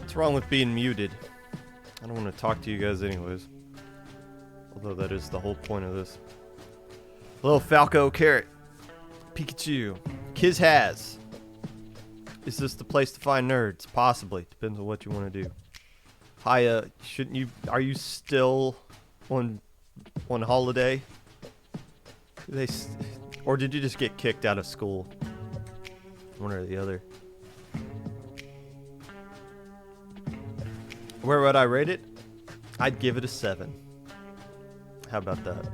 What's wrong with being muted? I don't want to talk to you guys anyways. Although that is the whole point of this. Hello, Falco, Carrot, Pikachu, Kiz has. Is this the place to find nerds? Possibly. Depends on what you want to do. Hi, shouldn't you... Are you still on holiday? Or did you just get kicked out of school? One or the other. Where would I rate it? I'd give it a 7. How about that?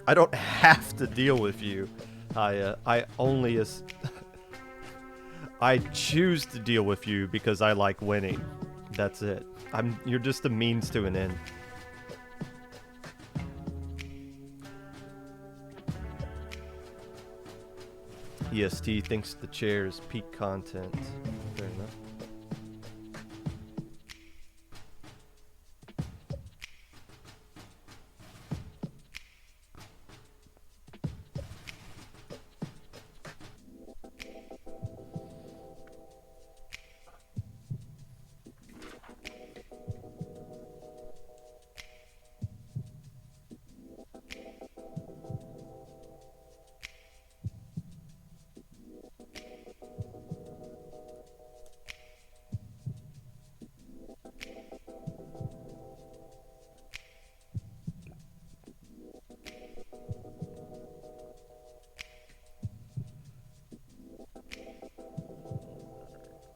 I don't have to deal with you. I only I choose to deal with you because I like winning. That's it. You're just a means to an end. EST thinks the chair is peak content. Fair enough.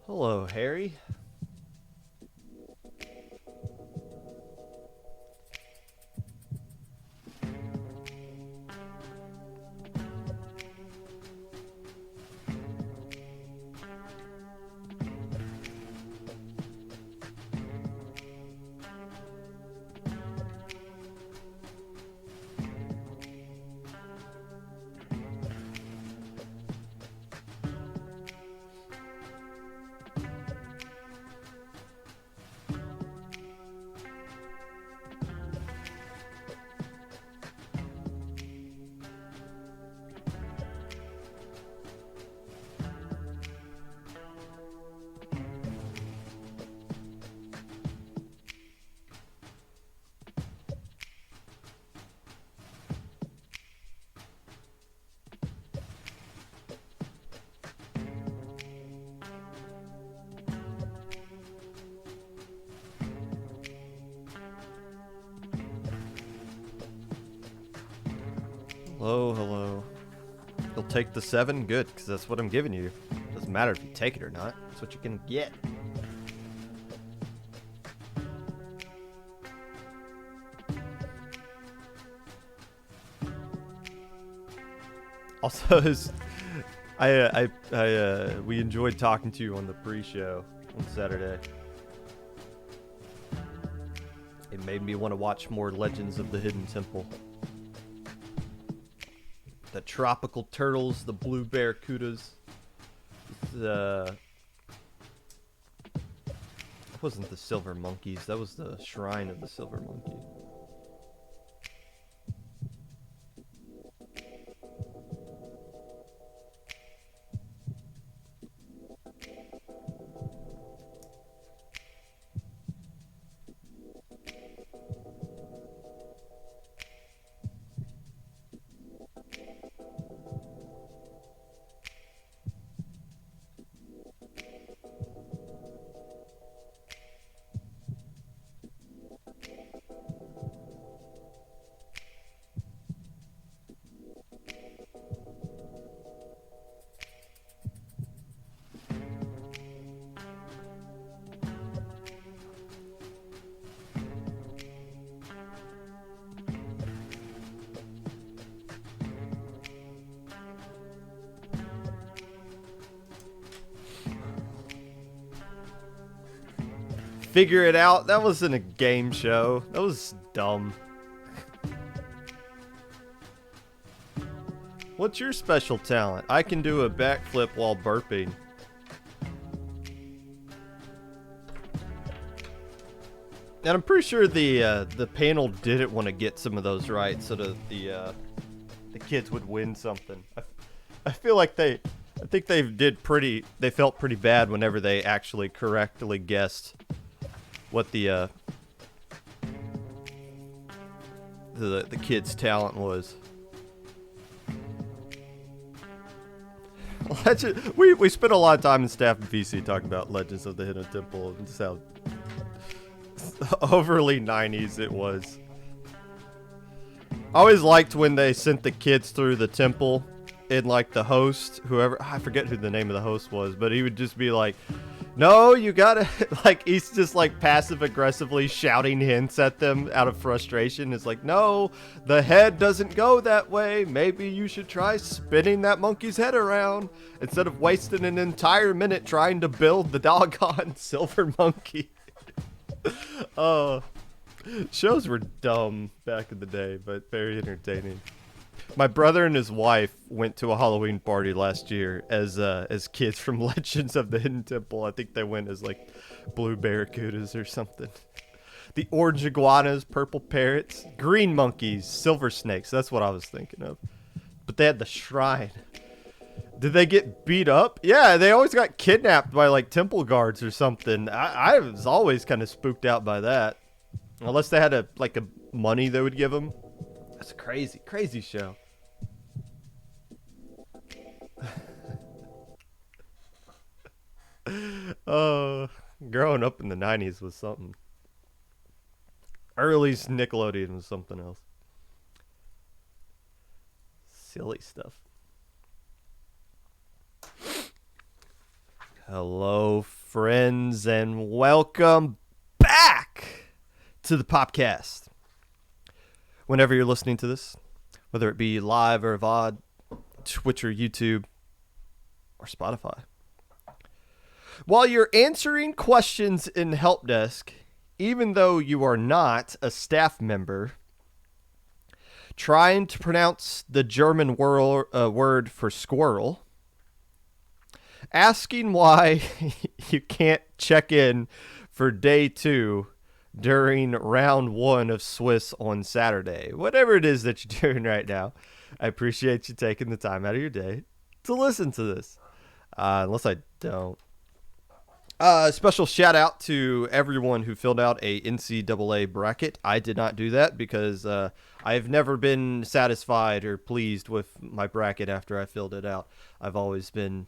Hello, Harry. Hello, hello. You'll take the 7? Good, because that's what I'm giving you. Doesn't matter if you take it or not. That's what you're gonna get. Also, we enjoyed talking to you on the pre-show on Saturday. It made me want to watch more Legends of the Hidden Temple. The tropical turtles, the blue barracudas. That wasn't the silver monkeys. That was the shrine of the silver monkey. Figure it out? That wasn't a game show. That was dumb. What's your special talent? I can do a backflip while burping. And I'm pretty sure the panel didn't want to get some of those right so that the kids would win something. I feel like they I think they felt pretty bad whenever they actually correctly guessed what the kid's talent was. We spent a lot of time in staff and VC talking about Legends of the Hidden Temple and just how overly 90s it was. I always liked when they sent the kids through the temple and like the host, whoever, I forget who the name of the host was, but he would just be like, no, you gotta, like, he's just like passive aggressively shouting hints at them out of frustration. It's like, no, the head doesn't go that way. Maybe you should try spinning that monkey's head around instead of wasting an entire minute trying to build the doggone silver monkey. Shows were dumb back in the day, but very entertaining. My brother and his wife went to a Halloween party last year as kids from Legends of the Hidden Temple. I think they went as like blue barracudas or something. The orange iguanas, purple parrots, green monkeys, silver snakes. That's what I was thinking of. But they had the shrine. Did they get beat up? Yeah, they always got kidnapped by like temple guards or something. I was always kind of spooked out by that. Unless they had a money they would give them. That's a crazy show. Growing up in the 90s was something. Early Nickelodeon was something else. Silly stuff. Hello, friends, and welcome back to the Popcast. Whenever you're listening to this, whether it be live or VOD, Twitch or YouTube, or Spotify. While you're answering questions in Help Desk, even though you are not a staff member, trying to pronounce the German word for squirrel, asking why you can't check in for day 2 during round 1 of Swiss on Saturday. Whatever it is that you're doing right now, I appreciate you taking the time out of your day to listen to this. Unless I don't. Special shout out to everyone who filled out a NCAA bracket. I did not do that because I've never been satisfied or pleased with my bracket after I filled it out. I've always been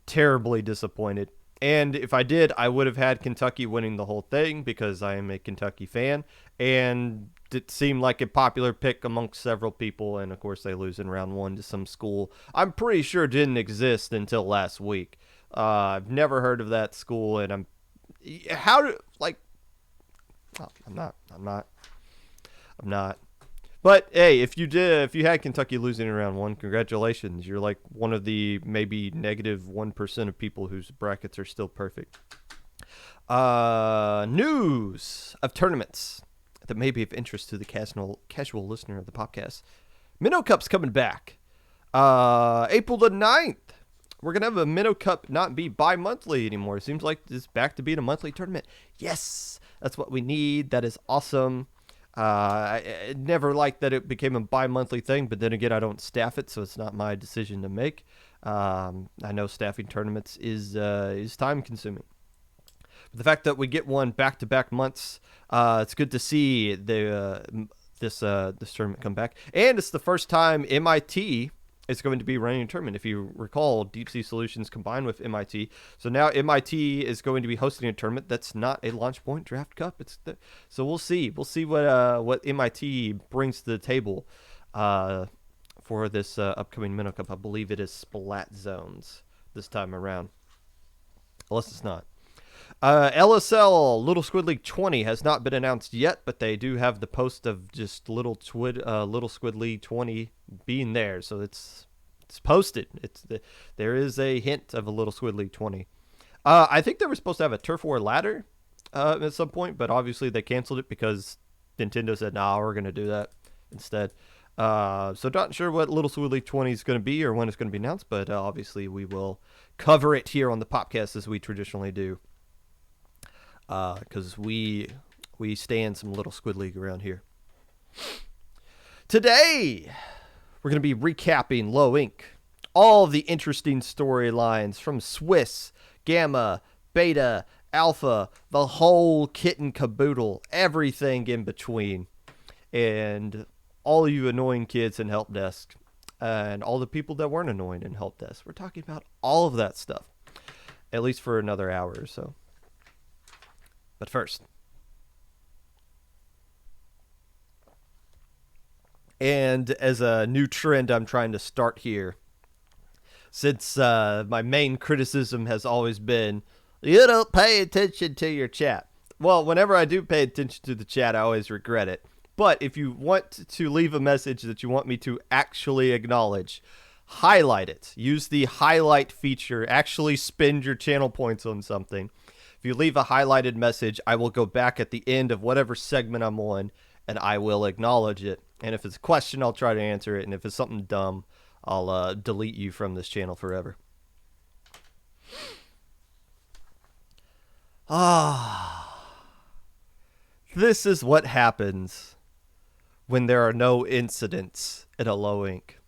terribly disappointed. And if I did, I would have had Kentucky winning the whole thing because I am a Kentucky fan. And it seemed like a popular pick amongst several people. And, of course, they lose in round 1 to some school I'm pretty sure didn't exist until last week. I've never heard of that school. And I'm not. But, hey, if you had Kentucky losing in round 1, congratulations. You're like one of the maybe negative 1% of people whose brackets are still perfect. News of tournaments that may be of interest to the casual listener of the podcast. Minnow Cup's coming back. April the 9th. We're going to have a Minnow Cup not be bi-monthly anymore. It seems like it's back to being a monthly tournament. Yes, that's what we need. That is awesome. I never liked that it became a bi-monthly thing, but then again, I don't staff it, so it's not my decision to make. I know staffing tournaments is time-consuming. But the fact that we get one back-to-back months, it's good to see this tournament come back. And it's the first time MIT is going to be running a tournament. If you recall, Deep Sea Solutions combined with MIT. So now MIT is going to be hosting a tournament that's not a Launch Point Draft Cup. So we'll see. We'll see what MIT brings to the table for this upcoming Minnow Cup. I believe it is Splat Zones this time around. Unless it's not. LSL Little Squid League 20 has not been announced yet, but they do have the post of just Little Squid League 20 being there, so it's posted. There is a hint of a Little Squid League 20. I think they were supposed to have a Turf War ladder at some point, but obviously they canceled it because Nintendo said, "Nah, we're going to do that instead." So not sure what Little Squid League 20 is going to be or when it's going to be announced, but obviously we will cover it here on the Popcast as we traditionally do. Because we stand some Little Squid League around here. Today, we're going to be recapping Low Inc., all the interesting storylines from Swiss, Gamma, Beta, Alpha, the whole kit and caboodle, everything in between. And all you annoying kids in help desk and all the people that weren't annoying in help desk. We're talking about all of that stuff, at least for another hour or so. But first, and as a new trend I'm trying to start here, since my main criticism has always been, you don't pay attention to your chat. Well, whenever I do pay attention to the chat, I always regret it. But if you want to leave a message that you want me to actually acknowledge, highlight it. Use the highlight feature. Actually spend your channel points on something. If you leave a highlighted message, I will go back at the end of whatever segment I'm on, and I will acknowledge it. And if it's a question, I'll try to answer it. And if it's something dumb, I'll delete you from this channel forever. This is what happens when there are no incidents in a low ink.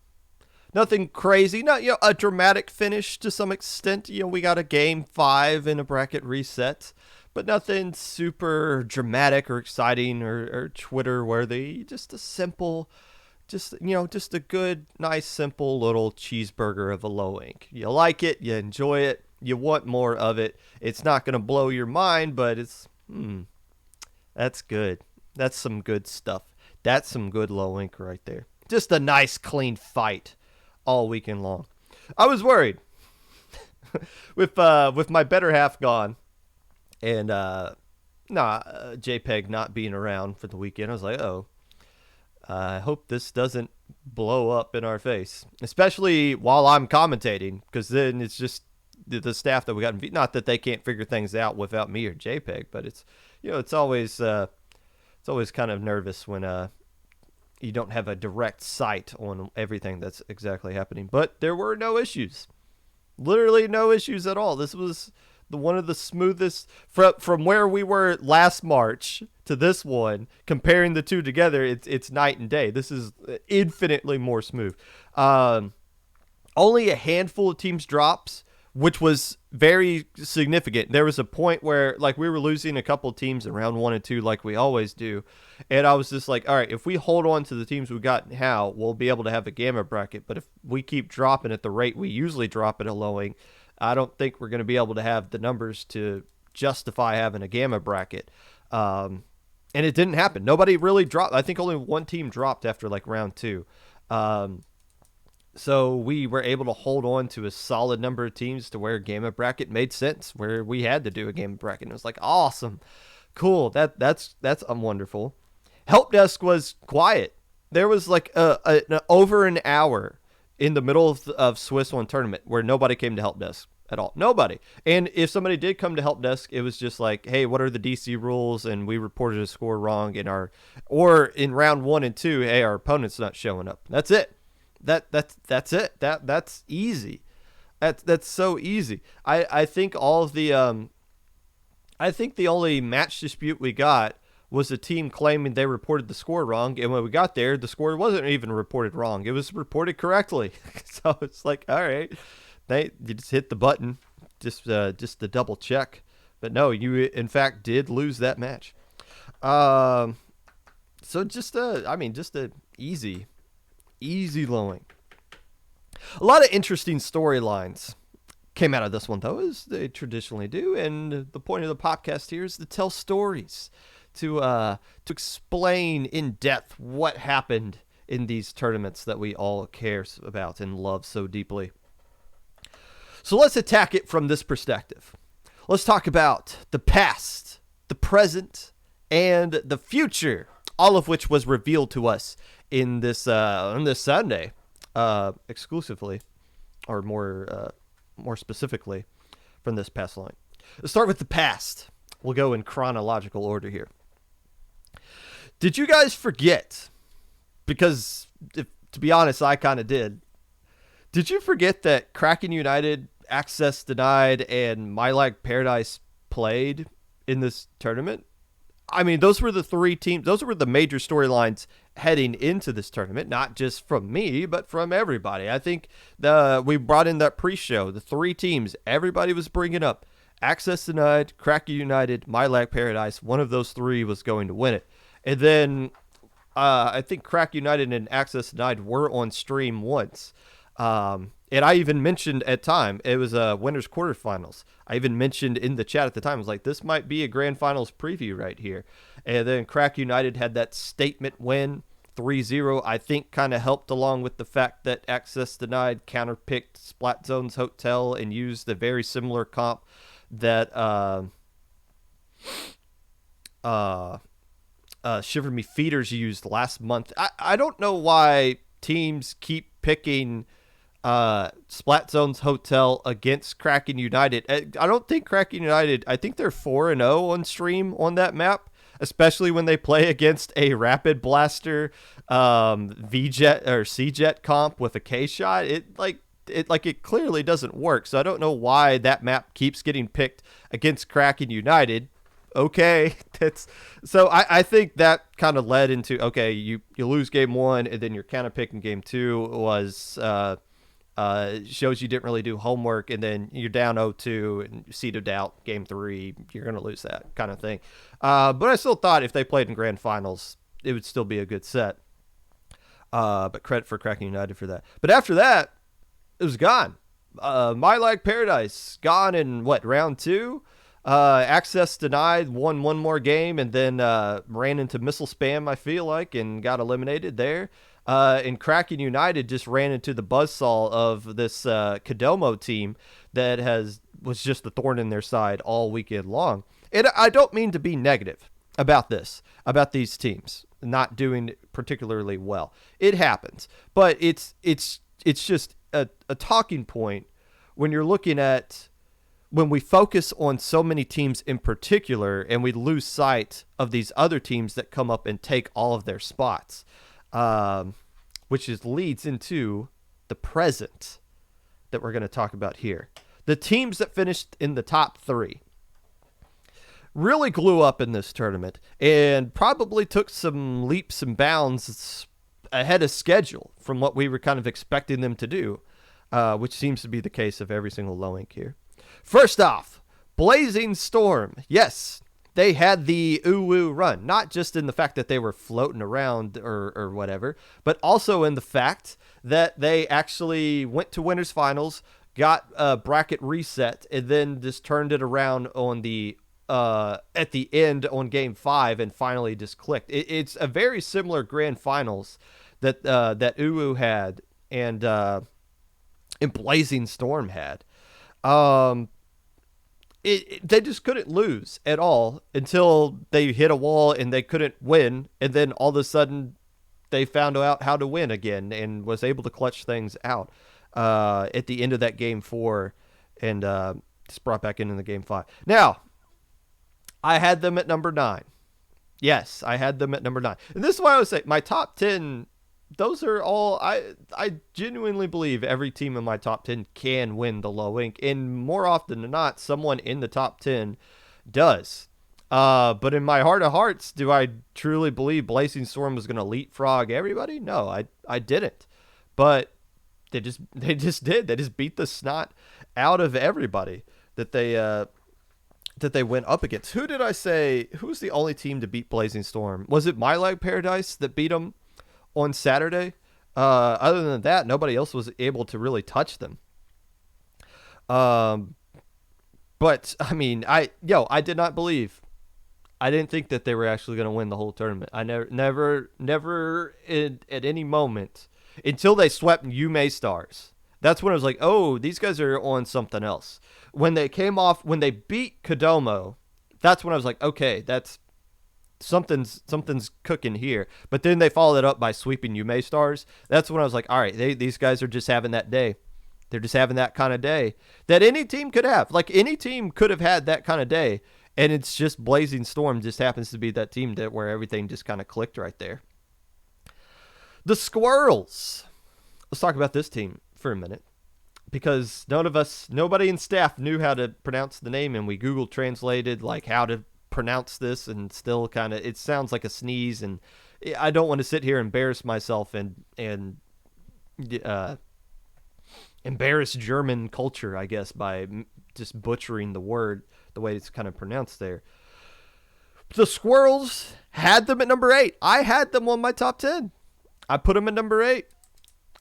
Nothing crazy, not a dramatic finish to some extent. We got a game 5 in a bracket reset, but nothing super dramatic or exciting or Twitter worthy. Just a simple, just a good, nice, simple little cheeseburger of a low ink. You like it, you enjoy it, you want more of it. It's not going to blow your mind, but it's, that's good. That's some good stuff. That's some good low ink right there. Just a nice, clean fight all weekend long. I was worried with my better half gone and JPEG not being around for the weekend. I was like, I hope this doesn't blow up in our face, especially while I'm commentating, because then it's just the staff that we got. Not that they can't figure things out without me or JPEG, but it's it's always kind of nervous when you don't have a direct sight on everything that's exactly happening. But there were no issues, literally no issues at all. This was one of the smoothest from where we were last March to this one. Comparing the two together, it's night and day. This is infinitely more smooth. Only a handful of teams drops, which was very significant. There was a point where we were losing a couple teams in round 1 and 2 like we always do. And I was just like, all right, if we hold on to the teams we got now, we'll be able to have a gamma bracket. But if we keep dropping at the rate we usually drop at a lowing, I don't think we're going to be able to have the numbers to justify having a gamma bracket. And it didn't happen. Nobody really dropped. I think only one team dropped after round 2. So we were able to hold on to a solid number of teams to where gamma bracket made sense, where we had to do a gamma bracket. And it was awesome, cool. That's wonderful. Help desk was quiet. There was over an hour in the middle of Swiss One tournament where nobody came to help desk at all. Nobody. And if somebody did come to help desk, it was just hey, what are the DC rules? And we reported a score wrong or in round 1 and 2, hey, our opponent's not showing up. That's it. That's it. That's easy. That's so easy. I think all of the I think the only match dispute we got was a team claiming they reported the score wrong, and when we got there, the score wasn't even reported wrong. It was reported correctly. So it's all right. You just hit the button just to double check. But no, you in fact did lose that match. So just a easy lowing. A lot of interesting storylines came out of this one, though, as they traditionally do. And the point of the podcast here is to tell stories, to explain in depth what happened in these tournaments that we all care about and love so deeply. So let's attack it from this perspective. Let's talk about the past, the present, and the future, all of which was revealed to us in this Sunday, exclusively, or more specifically, from this past line. Let's start with the past. We'll go in chronological order here. Did you guys forget? Because, to be honest, I kind of did. Did you forget that Kraken United, Access Denied, and My Lag Paradise played in this tournament? I mean, those were the three teams. Those were the major storylines heading into this tournament, not just from me, but from everybody. I think we brought in that pre-show, the three teams everybody was bringing up. Access Denied, Cracky United, My Lag Paradise. One of those three was going to win it. And then I think Crack United and Access Denied were on stream once. And I even mentioned at time, it was a winners quarterfinals. I even mentioned in the chat at the time, I was like, this might be a grand finals preview right here. And then Crack United had that statement win, 3-0. I think kind of helped along with the fact that Access Denied counterpicked Splat Zone's Hotel and used a very similar comp that Shiver Me Feeders used last month. I don't know why teams keep picking Splat Zone's Hotel against Kraken United. I don't think Kraken United, I think they're 4-0 on stream on that map, especially when they play against a Rapid Blaster V-Jet or C-Jet comp with a K-Shot. It clearly doesn't work. So I don't know why that map keeps getting picked against Kraken United. Okay, I think that kind of led into, okay, you lose game one and then your counter pick in game two was shows you didn't really do homework, and then you're down 0-2 and seed of doubt game three, you're going to lose that kind of thing. But I still thought if they played in grand finals, it would still be a good set. But credit for Kraken United for that. But after that, it was gone. My Lag Paradise gone in round two? Access Denied won one more game and then ran into missile spam, I feel like, and got eliminated there. And Kraken United just ran into the buzzsaw of this Kodomo team that was just the thorn in their side all weekend long. And I don't mean to be negative about these teams not doing particularly well. It happens, but it's just a talking point when you're looking at when we focus on so many teams in particular and we lose sight of these other teams that come up and take all of their spots, which leads into the present that we're going to talk about here. The teams that finished in the top three really glue up in this tournament and probably took some leaps and bounds ahead of schedule from what we were kind of expecting them to do, which seems to be the case of every single low ink here. First off, Blazing Storm. Yes, they had the ooh-woo run, not just in the fact that they were floating around or whatever, but also in the fact that they actually went to winners finals, got a bracket reset, and then just turned it around on the at the end on game 5 and finally just clicked. It's a very similar grand finals that that ooh-woo had and Blazing Storm had. They just couldn't lose at all until they hit a wall and they couldn't win. And then all of a sudden they found out how to win again and was able to clutch things out at the end of that game 4 and just brought back into the game 5. Now, I had them at number 9. Yes, I had them at number 9. And this is why I would say my top 10, those are all, I genuinely believe every team in my top 10 can win the low ink. And more often than not, someone in the top 10 does. But in my heart of hearts, do I truly believe Blazing Storm was going to leapfrog everybody? No, I didn't. But they just did. They just beat the snot out of everybody that they went up against. Who did I say? Who was the only team to beat Blazing Storm? Was it My Lag Paradise that beat them on Saturday? Other than that, nobody else was able to really touch them. But I mean, I did not believe. I didn't think that they were actually going to win the whole tournament. I never at any moment until they swept Yume Stars. That's when I was like, oh, these guys are on something else. When they beat Kodomo, that's when I was like, okay, that's something's cooking here. But then they followed it up by sweeping Yume Stars. That's when I was like, all right, these guys are just having that day. They're just having that kind of day that any team could have. Like any team could have had that kind of day. And it's just Blazing Storm just happens to be that team where everything just kind of clicked right there. The Squirrels. Let's talk about this team for a minute. Because nobody in staff knew how to pronounce the name, and we Google translated like how to pronounce this and still kind of, it sounds like a sneeze, and I don't want to sit here and embarrass myself and embarrass German culture, I guess, by just butchering the word the way it's kind of pronounced there. The Squirrels had them at number 8. I had them on my top 10. I put them at number 8.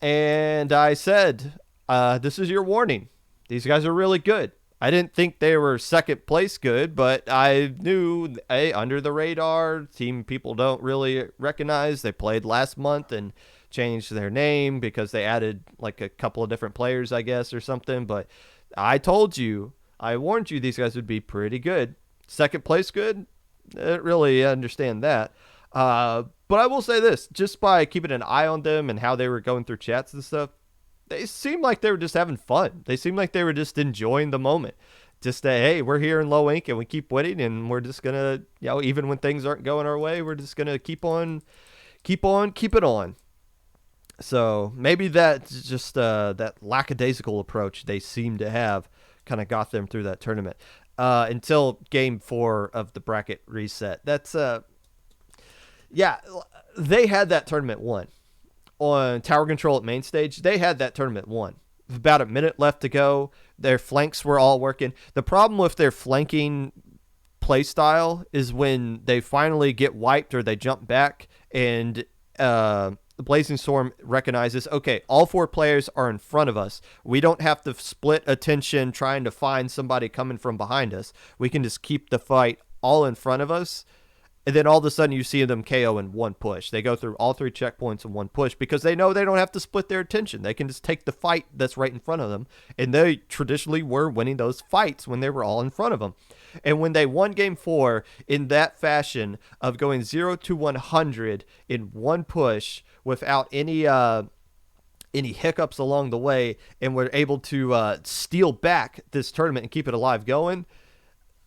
And I said, this is your warning. These guys are really good. I didn't think they were second place good, but I knew, under the radar, team people don't really recognize. They played last month and changed their name because they added like a couple of different players, I guess, or something. But I told you, I warned you these guys would be pretty good. Second place good? I didn't really understand that. But I will say this, just by keeping an eye on them and how they were going through chats and stuff, they seemed like they were just having fun. They seemed like they were just enjoying the moment. Just that, hey, we're here in low ink and we keep winning, and we're just going to, even when things aren't going our way, we're just going to keep it on. So maybe that's just that lackadaisical approach they seem to have kind of got them through that tournament until game 4 of the bracket reset. That's, they had that tournament won. On Tower Control at main stage, they had that tournament won. With about a minute left to go, their flanks were all working. The problem with their flanking play style is when they finally get wiped or they jump back and the Blazing Storm recognizes, okay, all 4 players are in front of us. We don't have to split attention trying to find somebody coming from behind us. We can just keep the fight all in front of us. And then all of a sudden you see them KO in one push. They go through all 3 checkpoints in one push because they know they don't have to split their attention. They can just take the fight that's right in front of them. And they traditionally were winning those fights when they were all in front of them. And when they won game 4 in that fashion of going 0 to 100 in one push without any hiccups along the way, and were able to steal back this tournament and keep it alive going,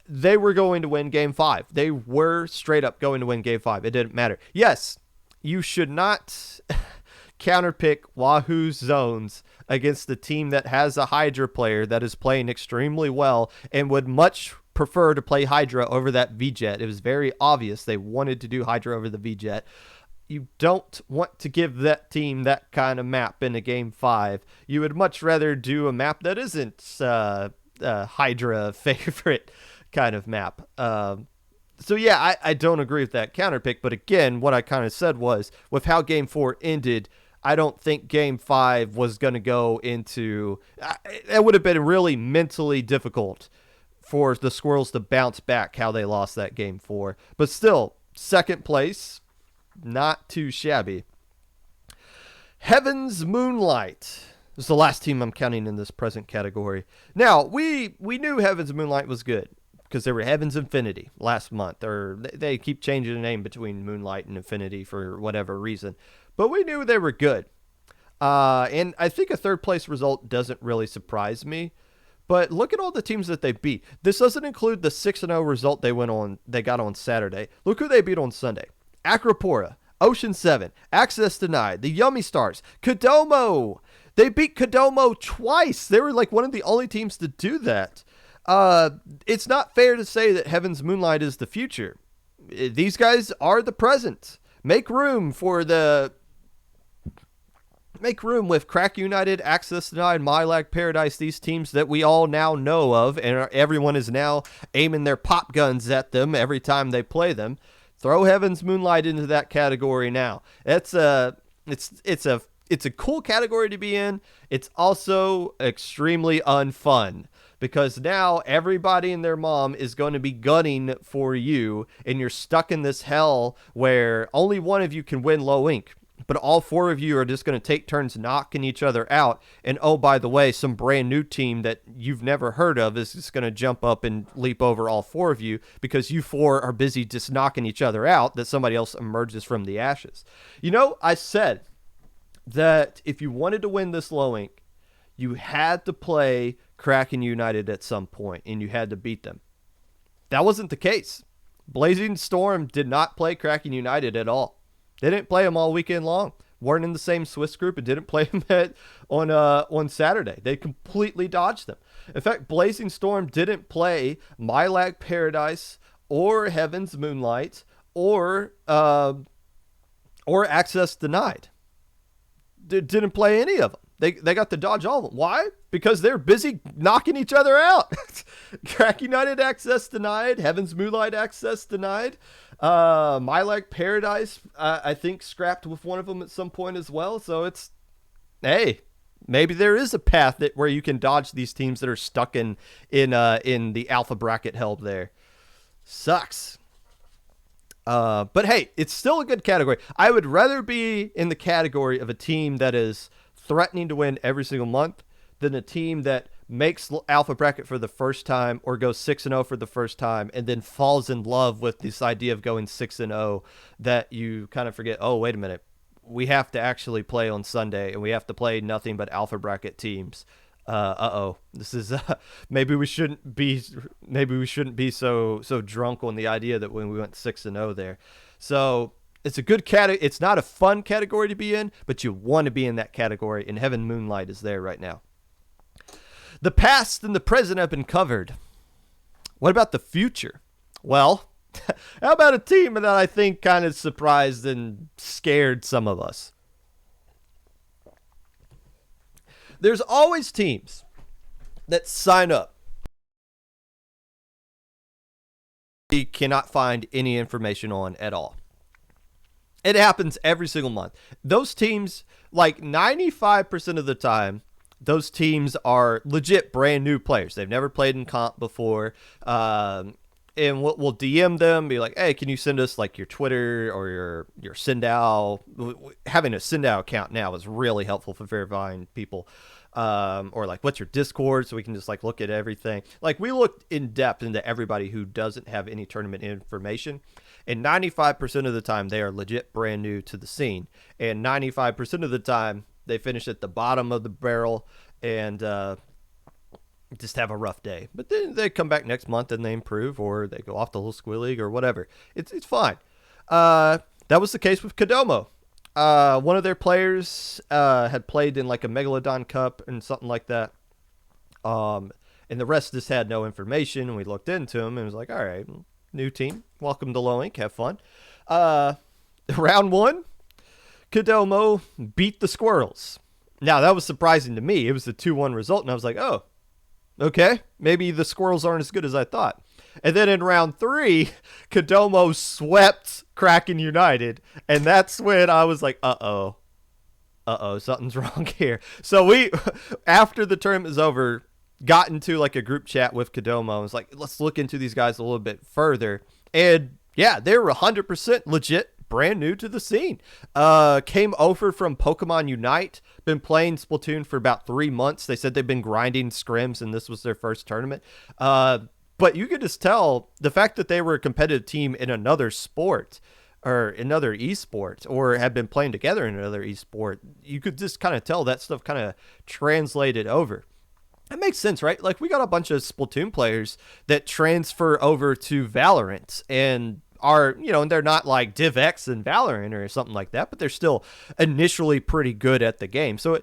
they were going to win game 5. They were straight up going to win game 5. It didn't matter. Yes, you should not counterpick Wahoo's zones against the team that has a Hydra player that is playing extremely well and would much prefer to play Hydra over that V-Jet. It was very obvious they wanted to do Hydra over the V-Jet. You don't want to give that team that kind of map in a game 5. You would much rather do a map that isn't Hydra favorite kind of map. So yeah, I don't agree with that counterpick, but again, what I kind of said was, with how game 4 ended, I don't think game 5 was going to go into, it would have been really mentally difficult for the Squirrels to bounce back how they lost that game 4, but still, second place, not too shabby. Heaven's Moonlight is the last team I'm counting in this present category. Now, we knew Heaven's Moonlight was good, because they were Heaven's Infinity last month, or they keep changing the name between Moonlight and Infinity for whatever reason. But we knew they were good. And I think a third place result doesn't really surprise me. But look at all the teams that they beat. This doesn't include the 6-0 result they got on Saturday. Look who they beat on Sunday. Acropora, Ocean 7, Access Denied, the Yummy Stars, Kodomo. They beat Kodomo twice. They were like one of the only teams to do that. It's not fair to say that Heaven's Moonlight is the future. These guys are the present. Make room with Crack United, Access Denied, Mylag Paradise, these teams that we all now know of, and everyone is now aiming their pop guns at them every time they play them. Throw Heaven's Moonlight into that category now. It's a cool category to be in. It's also extremely unfun, because now everybody and their mom is going to be gunning for you, and you're stuck in this hell where only one of you can win low ink, but all 4 of you are just going to take turns knocking each other out. And oh, by the way, some brand new team that you've never heard of is just going to jump up and leap over all 4 of you because you 4 are busy just knocking each other out, that somebody else emerges from the ashes. I said that if you wanted to win this low ink, you had to play Kraken United at some point, and you had to beat them. That wasn't the case. Blazing Storm did not play Kraken United at all. They didn't play them all weekend long. Weren't in the same Swiss group and didn't play them on Saturday. They completely dodged them. In fact, Blazing Storm didn't play Mylag Paradise or Heaven's Moonlight or Access Denied. Didn't play any of them. They got to dodge all of them. Why? Because they're busy knocking each other out. Crack United access denied. Heaven's Moonlight access denied. My Like Paradise, I think, scrapped with one of them at some point as well. So it's, hey, maybe there is a path where you can dodge these teams that are stuck in the alpha bracket held there. Sucks. But hey, it's still a good category. I would rather be in the category of a team that is threatening to win every single month than a team that makes alpha bracket for the first time or goes 6-0 for the first time and then falls in love with this idea of going 6-0 that you kind of forget, oh, wait a minute, we have to actually play on Sunday and we have to play nothing but alpha bracket teams. This is maybe we shouldn't be so drunk on the idea that when we went 6-0 there. So it's a good category. It's not a fun category to be in, but you want to be in that category, and Heaven Moonlight is there right now. The past and the present have been covered. What about the future? Well, how about a team that I think kind of surprised and scared some of us? There's always teams that sign up. We cannot find any information on at all. It happens every single month. Those teams, like 95% of the time, those teams are legit brand new players. They've never played in comp before. And we'll DM them, be like, hey, can you send us like your Twitter or your Sendao? Having a Sendao account now is really helpful for verifying people. Or like, what's your Discord? So we can just like look at everything. Like, we looked in depth into everybody who doesn't have any tournament information. And 95% of the time, they are legit brand new to the scene. And 95% of the time, they finish at the bottom of the barrel and just have a rough day. But then they come back next month and they improve, or they go off the little squid league or whatever. It's fine. That was the case with Kodomo. One of their players had played in like a Megalodon Cup and something like that. And the rest just had no information. And we looked into them and it was like, all right, new team. Welcome to Low Inc. Have fun. Round one, Kodomo beat the Squirrels. Now, that was surprising to me. It was a 2-1 result. And I was like, oh, okay. Maybe the Squirrels aren't as good as I thought. And then in round 3, Kodomo swept Kraken United. And that's when I was like, uh-oh, something's wrong here. So we, after the tournament was over, got into like a group chat with Kodomo. I was like, let's look into these guys a little bit further. And yeah, they were 100% legit, brand new to the scene. Came over from Pokemon Unite. Been playing Splatoon for about 3 months. They said they've been grinding scrims and this was their first tournament. But you could just tell the fact that they were a competitive team in another sport or another esport or had been playing together in another esport. You could just kind of tell that stuff kind of translated over. That makes sense, right? Like, we got a bunch of Splatoon players that transfer over to Valorant and are, you know, and they're not like DivX and Valorant or something like that, but they're still initially pretty good at the game. So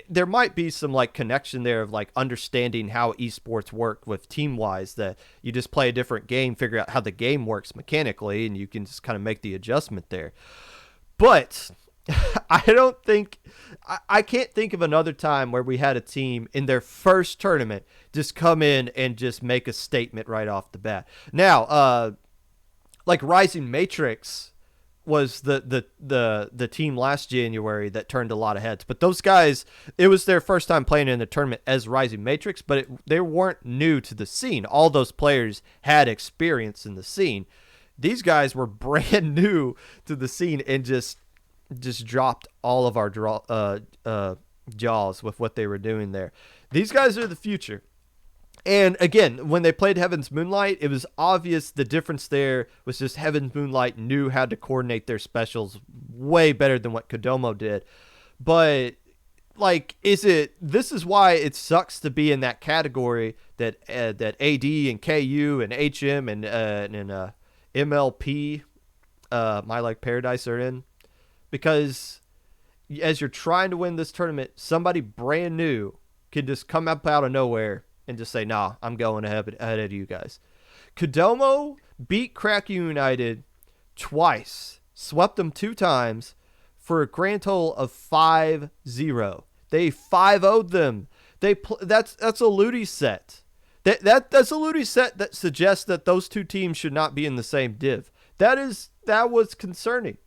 there might be some like connection there of like understanding how esports work with team-wise, that you just play a different game, figure out how the game works mechanically, and you can just kind of make the adjustment there. But I can't think of another time where we had a team in their first tournament just come in and just make a statement right off the bat. Now, like Rising Matrix was the team last January that turned a lot of heads. But those guys, it was their first time playing in the tournament as Rising Matrix, but they weren't new to the scene. All those players had experience in the scene. These guys were brand new to the scene and just dropped all of our jaws with what they were doing there. These guys are the future. And again, when they played Heaven's Moonlight, it was obvious the difference there was just Heaven's Moonlight knew how to coordinate their specials way better than what Kodomo did. But like, this is why it sucks to be in that category that AD and KU and HM and MLP, My Like Paradise are in. Because as you're trying to win this tournament, somebody brand new can just come up out of nowhere and just say, nah, I'm going ahead of you guys. Kodomo beat Kraken United twice, swept them 2 times for a grand total of 5-0. They 5-0'd them. That's a Ludi set. That's a Ludi set that suggests that those 2 teams should not be in the same div. That was concerning.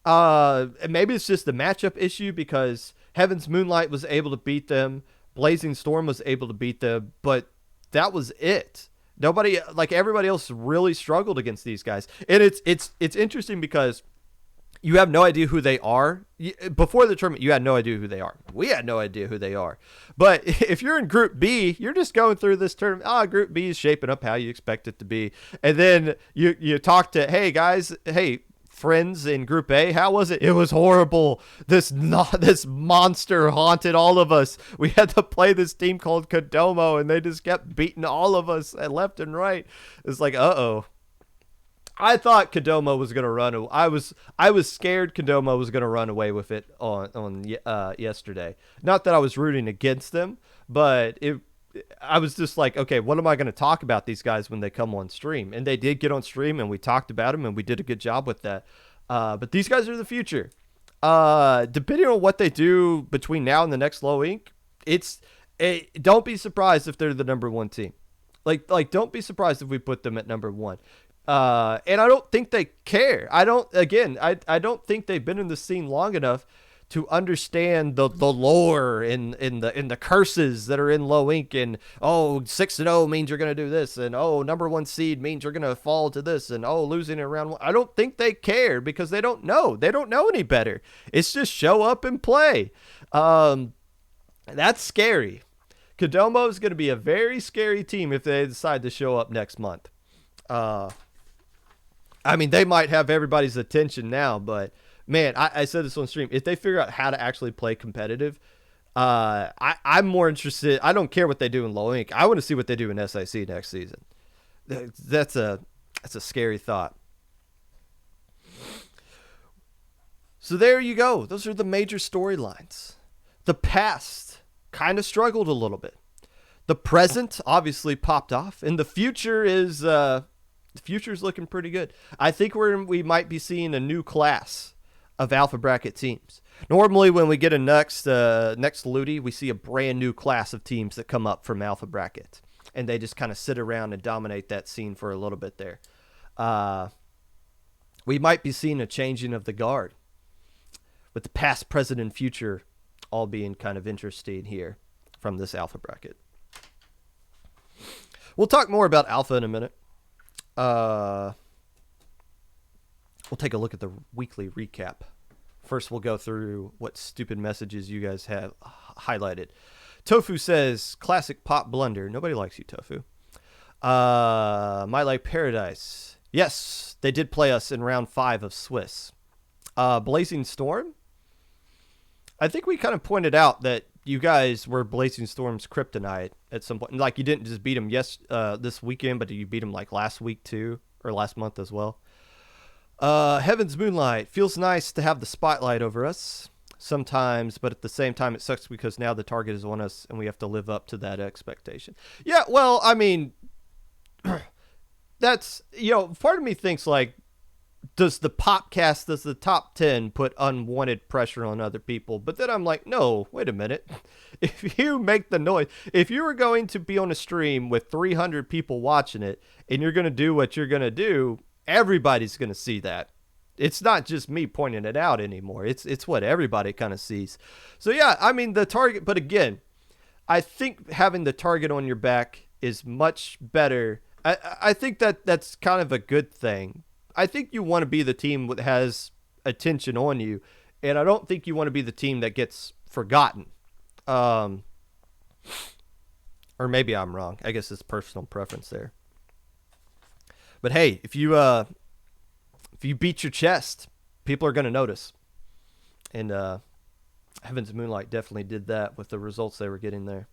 And maybe it's just the matchup issue because Heaven's Moonlight was able to beat them, Blazing Storm was able to beat them, but that was it. Nobody, like everybody else, really struggled against these guys. And it's interesting because you have no idea who they are. Before the tournament, you had no idea who they are. We had no idea who they are. But if you're in Group B, you're just going through this tournament. Group B is shaping up how you expect it to be. And then you talk to, hey, guys, friends in Group A, how was it? It was horrible. This monster haunted all of us. We had to play this team called Kodomo, and they just kept beating all of us left and right. It's like, uh-oh. I thought Kodomo was going to run. I was scared Kodomo was going to run away with it on yesterday. Not that I was rooting against them, but I was just like, okay, what am I going to talk about these guys when they come on stream? And they did get on stream, and we talked about them, and we did a good job with that. But these guys are the future. Depending on what they do between now and the next Low Inc., don't be surprised if they're the number 1 team. Like don't be surprised if we put them at number 1. And I don't think they care. I don't think they've been in the scene long enough to understand the lore in the curses that are in Low Inc. And 6-0 means you're gonna do this, and number 1 seed means you're gonna fall to this, and losing in round 1. I don't think they care because they don't know. They don't know any better. It's just show up and play. That's scary. Kodomo is gonna be a very scary team if they decide to show up next month. I mean, they might have everybody's attention now, but man, I said this on stream. If they figure out how to actually play competitive, I'm more interested. I don't care what they do in Low Inc. I want to see what they do in SIC next season. That's a scary thought. So there you go. Those are the major storylines. The past kind of struggled a little bit. The present obviously popped off, and the future is looking pretty good. I think we might be seeing a new class of alpha bracket teams. Normally, when we get a next Ludi, we see a brand new class of teams that come up from alpha bracket, and they just kind of sit around and dominate that scene for a little bit there. We might be seeing a changing of the guard, with the past, present, and future all being kind of interesting here from this alpha bracket. We'll talk more about alpha in a minute. We'll take a look at the weekly recap. First, we'll go through what stupid messages you guys have highlighted. Tofu says, classic pop blunder. Nobody likes you, Tofu. My Life Paradise. Yes, they did play us in round 5 of Swiss. Blazing Storm. I think we kind of pointed out that you guys were Blazing Storm's kryptonite at some point. Like, you didn't just beat them this weekend, but you beat them like last week too, or last month as well. Heaven's Moonlight. Feels nice to have the spotlight over us sometimes, but at the same time it sucks because now the target is on us and we have to live up to that expectation. Yeah, well, I mean, that's, part of me thinks like, does the Popcast, does the top 10 put unwanted pressure on other people? But then I'm like, no, wait a minute. If you make the noise, if you were going to be on a stream with 300 people watching it and you're going to do what you're going to do, everybody's going to see that. It's not just me pointing it out anymore. It's what everybody kind of sees. So yeah, I mean the target, but again, I think having the target on your back is much better. I think that's kind of a good thing. I think you want to be the team that has attention on you, and I don't think you want to be the team that gets forgotten. Or maybe I'm wrong. I guess it's personal preference there. But hey, if you beat your chest, people are going to notice. And Heaven's Moonlight definitely did that with the results they were getting there.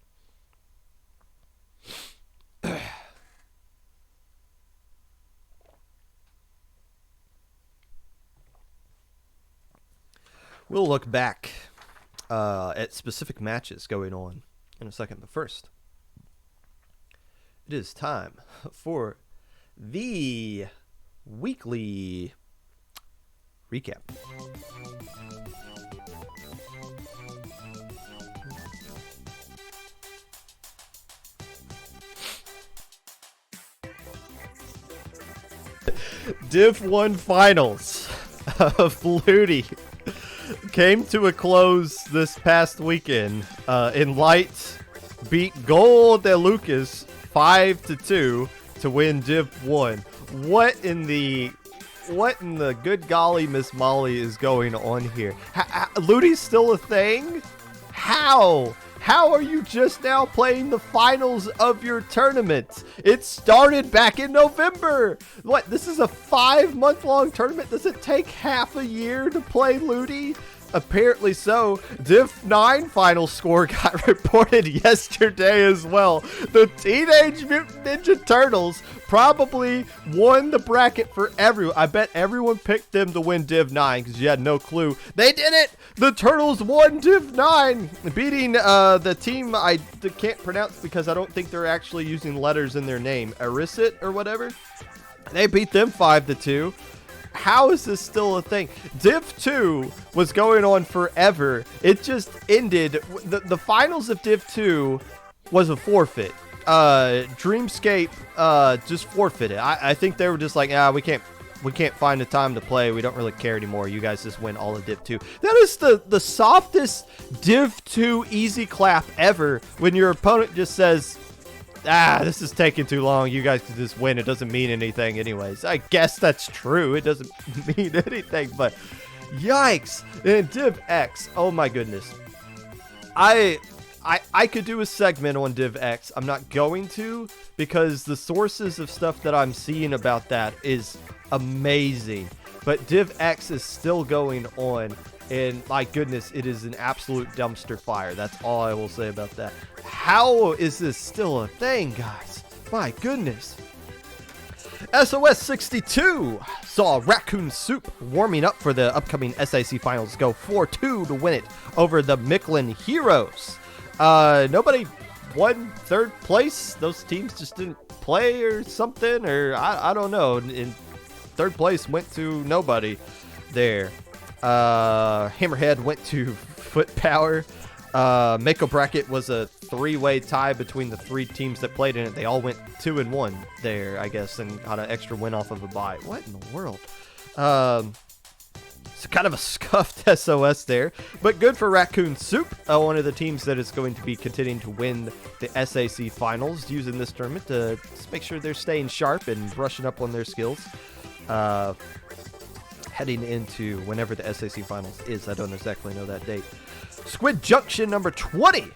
We'll look back at specific matches going on in a second. But first, it is time for the weekly recap. Div 1 finals of Ludi came to a close this past weekend. Enlight beat Gol de Lucas 5-2 to win Div 1. What in the good golly Miss Molly is going on here? Ludi's still a thing? How? How are you just now playing the finals of your tournament? It started back in November. What, this is a 5-month-long tournament? Does it take half a year to play Ludi? Apparently so. Div 9 final score got reported yesterday as well. The Teenage Mutant Ninja Turtles probably won the bracket for everyone. I bet everyone picked them to win Div 9 because you had no clue. They did it! The Turtles won Div 9, beating the team I can't pronounce because I don't think they're actually using letters in their name. Arisit or whatever. They beat them 5-2. How is this still a thing? Div 2 was going on forever. It just ended. The finals of Div 2 was a forfeit. Dreamscape just forfeited. I think they were just like, we can't find the time to play. We don't really care anymore. You guys just win all of Div 2. That is the softest Div 2 easy clap ever when your opponent just says, this is taking too long. You guys can just win. It doesn't mean anything anyways. I guess that's true. It doesn't mean anything, but yikes. And Div X, oh my goodness. I could do a segment on Div X. I'm not going to because the sources of stuff that I'm seeing about that is amazing. But Div X is still going on. And my goodness, it is an absolute dumpster fire. That's all I will say about that. How is this still a thing, guys? My goodness. SOS 62 saw Raccoon Soup warming up for the upcoming SAC finals go 4-2 to win it over the Micklin Heroes. Nobody won third place. Those teams just didn't play or something, or I don't know. And third place went to nobody there. Hammerhead went to Foot Power. Mako Bracket was a 3-way tie between the 3 teams that played in it. They all went 2-1 there, I guess, and got an extra win off of a bye. What in the world? It's kind of a scuffed SOS there, but good for Raccoon Soup, one of the teams that is going to be continuing to win the SAC finals using this tournament to just make sure they're staying sharp and brushing up on their skills. Heading into whenever the SAC finals is. I don't exactly know that date. Squid Junction number 20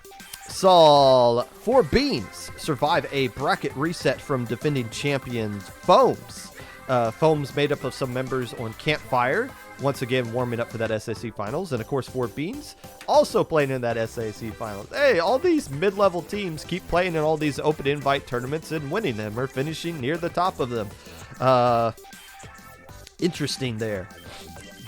saw 4 Beans survive a bracket reset from defending champions Foams. Foams made up of some members on Campfire, once again warming up for that SAC finals. And of course 4 Beans also playing in that SAC finals. Hey, all these mid-level teams keep playing in all these open invite tournaments and winning them or finishing near the top of them. Interesting there.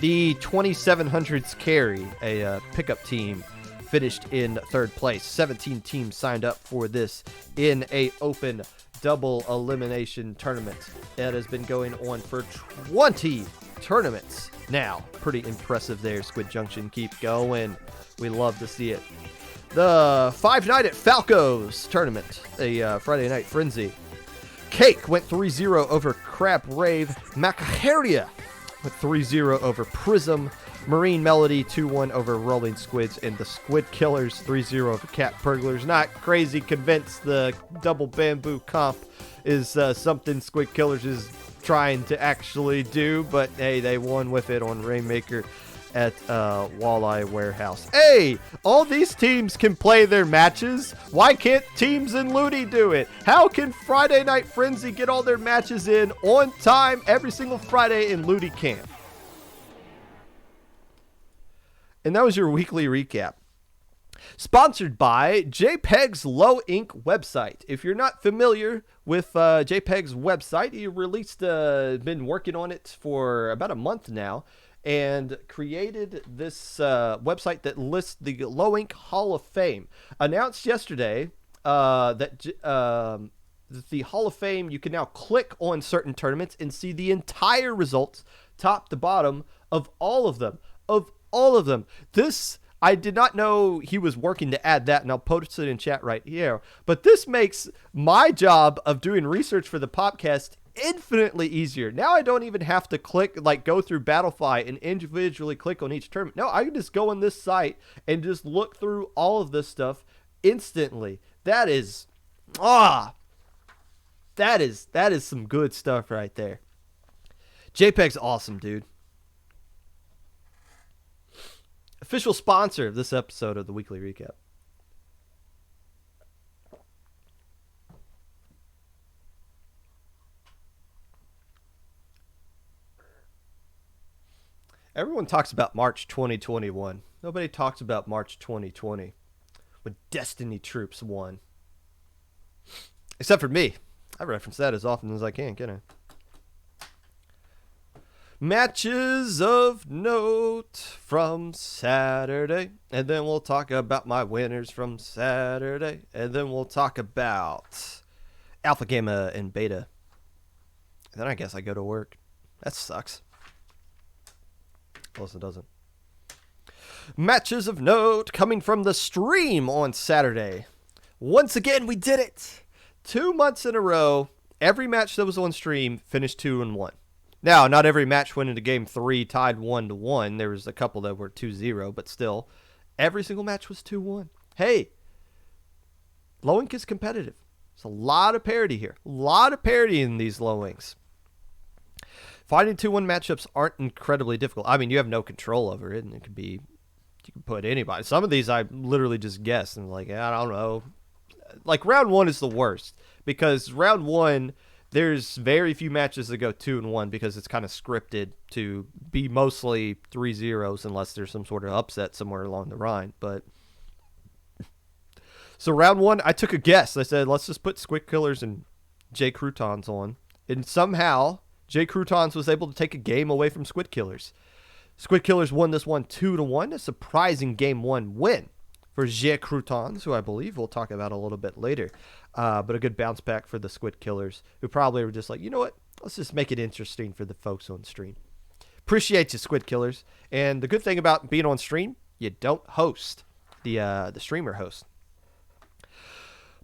The 2700s carry, a pickup team, finished in third place. 17 teams signed up for this in a open double elimination tournament that has been going on for 20 tournaments now. Pretty impressive there, Squid Junction. Keep going. We love to see it. The 5 Night at Falco's tournament, a Friday Night Frenzy. Cake went 3-0 over Crab Rave. Macaharia went 3-0 over Prism. Marine Melody 2-1 over Rolling Squids. And the Squid Killers 3-0 over Cat Burglars. Not crazy convinced the double bamboo comp is something Squid Killers is trying to actually do. But hey, they won with it on Rainmaker at Walleye Warehouse. Hey, all these teams can play their matches. Why can't teams in Ludi do it? How can Friday Night Frenzy get all their matches in on time every single Friday and Ludi can't? And that was your weekly recap. Sponsored by JPEG's Low Ink website. If you're not familiar with JPEG's website, he released, been working on it for about a month now, and created this website that lists the Low Ink Hall of Fame. Announced yesterday that the Hall of Fame, you can now click on certain tournaments and see the entire results, top to bottom, of all of them. Of all of them. This, I did not know he was working to add that, and I'll post it in chat right here. But this makes my job of doing research for the podcast infinitely easier. Now I don't even have to go through Battlefy and individually click on each tournament. No, I can just go on this site and just look through all of this stuff instantly. That is some good stuff right there. JPEG's awesome, dude. Official sponsor of this episode of the Weekly Recap. Everyone talks about March 2021. Nobody talks about March 2020 when Destiny Troops won. Except for me. I reference that as often as I can I? Matches of note from Saturday. And then we'll talk about my winners from Saturday. And then we'll talk about Alpha, Gamma, and Beta. And then I guess I go to work. That sucks. Plus it doesn't. Matches of note coming from the stream on Saturday. Once again, we did it. 2 months in a row. Every match that was on stream finished 2-1. Now, not every match went into game 3 tied 1-1. There was a couple that were 2-0, but still, every single match was 2-1. Hey, Low Ink is competitive. There's a lot of parity here. A lot of parity in these Low Inks. Finding 2-1 matchups aren't incredibly difficult. I mean, you have no control over it, and it could be, you can put anybody. Some of these I literally just guessed and like, I don't know. Like round 1 is the worst because round 1, there's very few matches that go 2-1 because it's kind of scripted to be mostly 3-0s unless there's some sort of upset somewhere along the line. But so round 1, I took a guess. I said, let's just put Squid Killers and J Croutons on. And somehow J Croutons was able to take a game away from Squid Killers. Squid Killers won this one 2-1. A surprising game 1 win for J Croutons, who I believe we'll talk about a little bit later. But a good bounce back for the Squid Killers, who probably were just like, you know what? Let's just make it interesting for the folks on stream. Appreciate you, Squid Killers. And the good thing about being on stream, you don't host. The streamer hosts.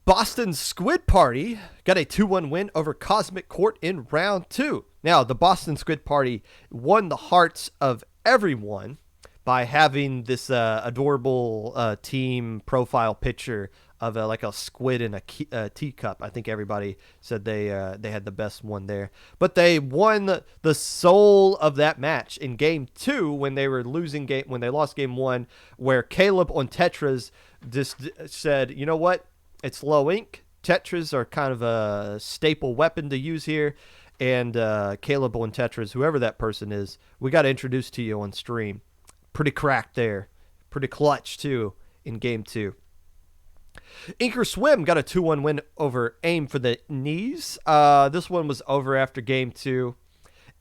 Boston Squid Party got a 2-1 win over Cosmic Court in round 2. Now, the Boston Squid Party won the hearts of everyone by having this adorable team profile picture of like a squid in a teacup. I think everybody said they had the best one there. But they won the soul of that match in game 2 when they lost game 1, where Caleb on Tetras just said, you know what? It's Low Ink. Tetras are kind of a staple weapon to use here. And Caleb on Tetras, whoever that person is, we got to introduce to you on stream. Pretty cracked there. Pretty clutch, too, in game 2. Inker Swim got a 2-1 win over AIM for the knees. This one was over after game 2.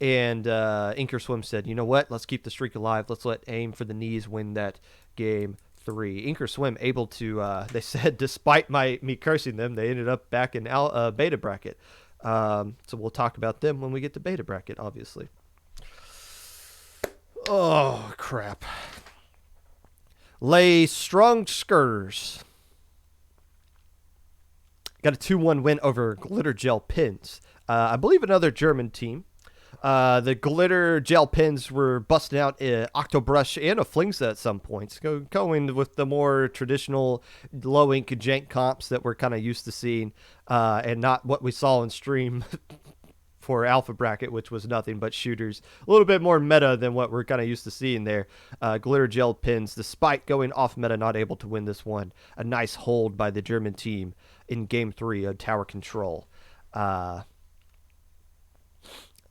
And Inker Swim said, you know what? Let's keep the streak alive. Let's let AIM for the knees win that game 3. Inker Swim able to, they said, despite me cursing them, they ended up back in beta bracket. So we'll talk about them when we get to beta bracket, obviously. Oh, crap. Les Strong Skurs got a 2-1 win over Glitter Gel Pins. I believe another German team. The Glitter Gel Pins were busting out Octobrush and a Flingsa at some points, going with the more traditional Low Ink jank comps that we're kind of used to seeing, and not what we saw on stream for Alpha Bracket, which was nothing but shooters. A little bit more meta than what we're kind of used to seeing there. Glitter Gel Pins, despite going off meta, not able to win this one. A nice hold by the German team in Game 3 of Tower Control. To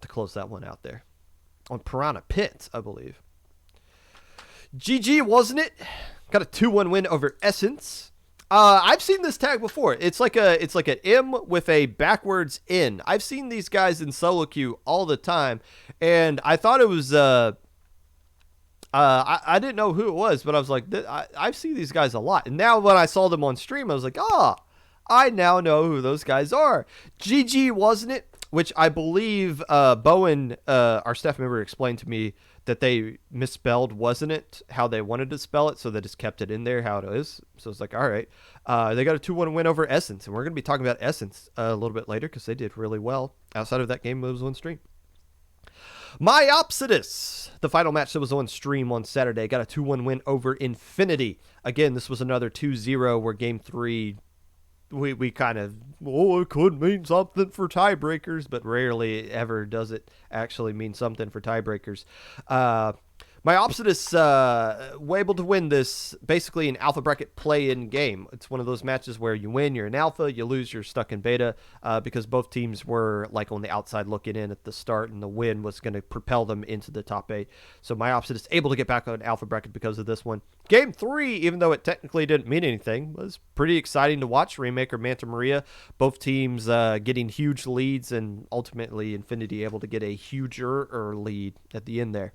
close that one out there. On Piranha Pit, I believe. GG, wasn't it? Got a 2-1 win over Essence. I've seen this tag before. It's like an M with a backwards N. I've seen these guys in solo queue all the time, and I thought it was I didn't know who it was, but I was like, I've seen these guys a lot. And now when I saw them on stream, I was like, I now know who those guys are. GG, wasn't it? Which I believe Bowen, our staff member, explained to me that they misspelled, wasn't it, how they wanted to spell it, so they just kept it in there how it is. So it's like, all right. They got a 2-1 win over Essence, and we're going to be talking about Essence a little bit later because they did really well outside of that game that was on stream. Myopsidus, the final match that was on stream on Saturday, got a 2-1 win over Infinity. Again, this was another 2-0 where Game 3... We kind of, it could mean something for tiebreakers, but rarely ever does it actually mean something for tiebreakers. Myopsidus were able to win this basically an alpha bracket play-in game. It's one of those matches where you win, you're in alpha, you lose, you're stuck in beta, because both teams were like on the outside looking in at the start, and the win was going to propel them into the top 8. So Myopsidus able to get back on alpha bracket because of this one. Game 3, even though it technically didn't mean anything, was pretty exciting to watch. Rainmaker, Manta Maria, both teams getting huge leads, and ultimately Infinity able to get a huger lead at the end there.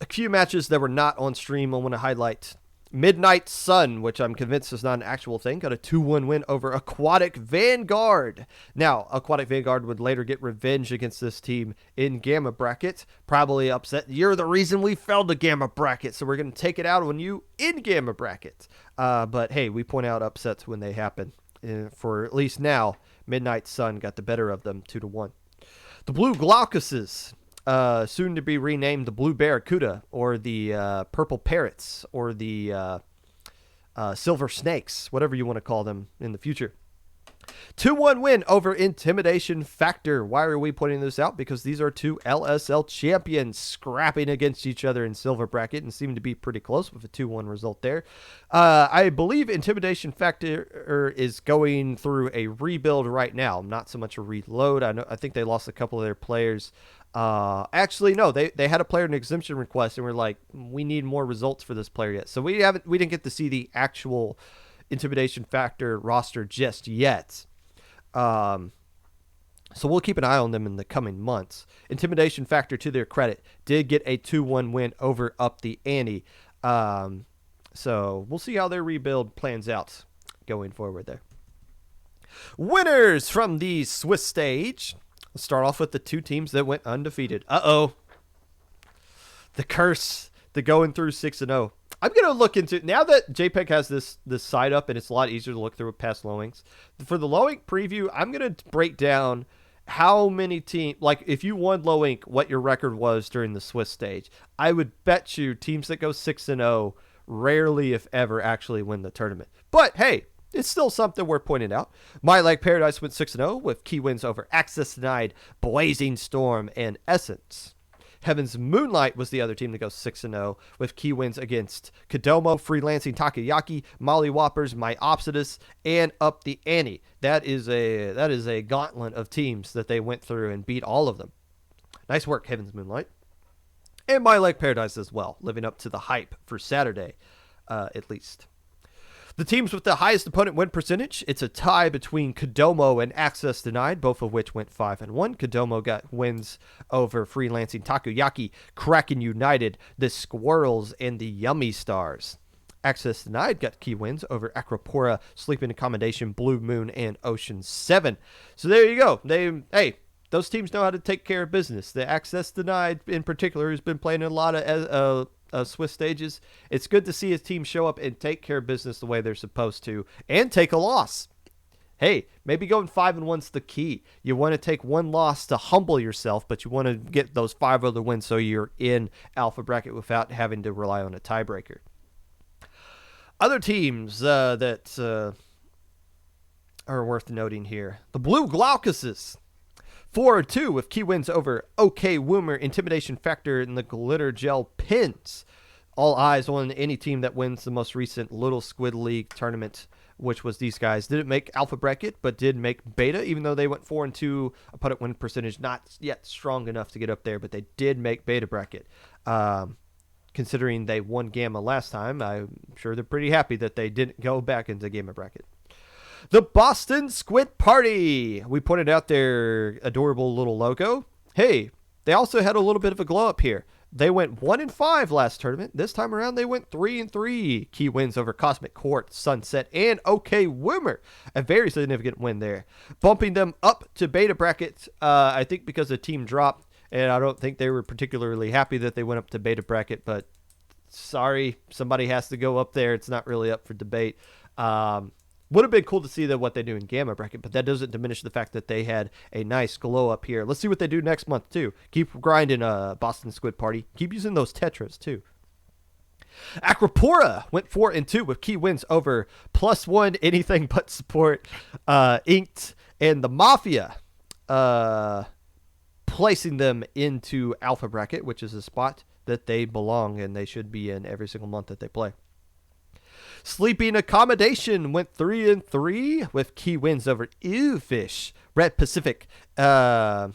A few matches that were not on stream I want to highlight. Midnight Sun, which I'm convinced is not an actual thing, got a 2-1 win over Aquatic Vanguard. Now, Aquatic Vanguard would later get revenge against this team in Gamma Bracket. Probably upset. You're the reason we fell to Gamma Bracket, so we're going to take it out on you in Gamma Bracket. But hey, we point out upsets when they happen. For at least now, Midnight Sun got the better of them 2-1. The Blue Glaucuses, soon to be renamed the Blue Barracuda, or the Purple Parrots, or the Silver Snakes, whatever you want to call them in the future. 2-1 win over Intimidation Factor. Why are we pointing this out? Because these are two LSL champions scrapping against each other in Silver Bracket and seem to be pretty close with a 2-1 result there. I believe Intimidation Factor is going through a rebuild right now, not so much a reload. I think they lost a couple of their players. Actually, no, they had a player in exemption request, and we're like, we need more results for this player yet. So we didn't get to see the actual Intimidation Factor roster just yet. So we'll keep an eye on them in the coming months. Intimidation Factor, to their credit, did get a 2-1 win over Up the Ante. So we'll see how their rebuild plans out going forward there. Winners from the Swiss stage. Let's start off with the two teams that went undefeated. The curse, the going through 6-0. I'm going to look into, now that JPEG has this site up and it's a lot easier to look through with past Low-Inks, for the Low-Ink preview, I'm going to break down how many teams, like if you won Low-Ink, what your record was during the Swiss stage. I would bet you teams that go 6-0 rarely, if ever, actually win the tournament. But hey, it's still something worth pointing out. My Like Paradise went 6-0 with key wins over Access Denied, Blazing Storm, and Essence. Heaven's Moonlight was the other team to go 6-0 with key wins against Kodomo, Freelancing Takoyaki, Molly Whoppers, Myopsidus, and Up the Ante. That is a gauntlet of teams that they went through and beat all of them. Nice work, Heaven's Moonlight. And My Like Paradise as well, living up to the hype for Saturday, at least. The teams with the highest opponent win percentage, it's a tie between Kodomo and Access Denied, both of which went 5-1. Kodomo got wins over Freelancing Takoyaki, Kraken United, the Squirrels, and the Yummy Stars. Access Denied got key wins over Acropora, Sleeping Accommodation, Blue Moon, and Ocean 7. So there you go. Those teams know how to take care of business. The Access Denied, in particular, has been playing a lot of Swiss stages. It's good to see his team show up and take care of business the way they're supposed to, and take a loss. Hey, maybe going 5-1's the key. You want to take one loss to humble yourself, but you want to get those 5 other wins so you're in alpha bracket without having to rely on a tiebreaker. Other teams that are worth noting here. The Blue Glaucuses. 4-2 with key wins over OK Woomer, Intimidation Factor, and the Glitter Gel Pins. All eyes on any team that wins the most recent Little Squid League tournament, which was these guys. Didn't make alpha bracket, but did make beta, even though they went 4-2. Opponent win percentage not yet strong enough to get up there, but they did make beta bracket. Considering they won Gamma last time, I'm sure they're pretty happy that they didn't go back into Gamma bracket. The Boston Squid Party. We pointed out their adorable little logo. Hey, they also had a little bit of a glow up here. They went 1-5 last tournament. This time around, they went 3-3. Key wins over Cosmic Court, Sunset, and OK Woomer. A very significant win there, bumping them up to beta bracket. I think because the team dropped, and I don't think they were particularly happy that they went up to beta bracket. But sorry, somebody has to go up there. It's not really up for debate. Would have been cool to see what they do in Gamma bracket, but that doesn't diminish the fact that they had a nice glow up here. Let's see what they do next month, too. Keep grinding, Boston Squid Party. Keep using those Tetras, too. Acropora went 4-2 with key wins over +1 anything but support, Inked, and the Mafia, placing them into Alpha bracket, which is a spot that they belong and they should be in every single month that they play. Sleeping Accommodation went 3-3 with key wins over Ewfish, Red Pacific, a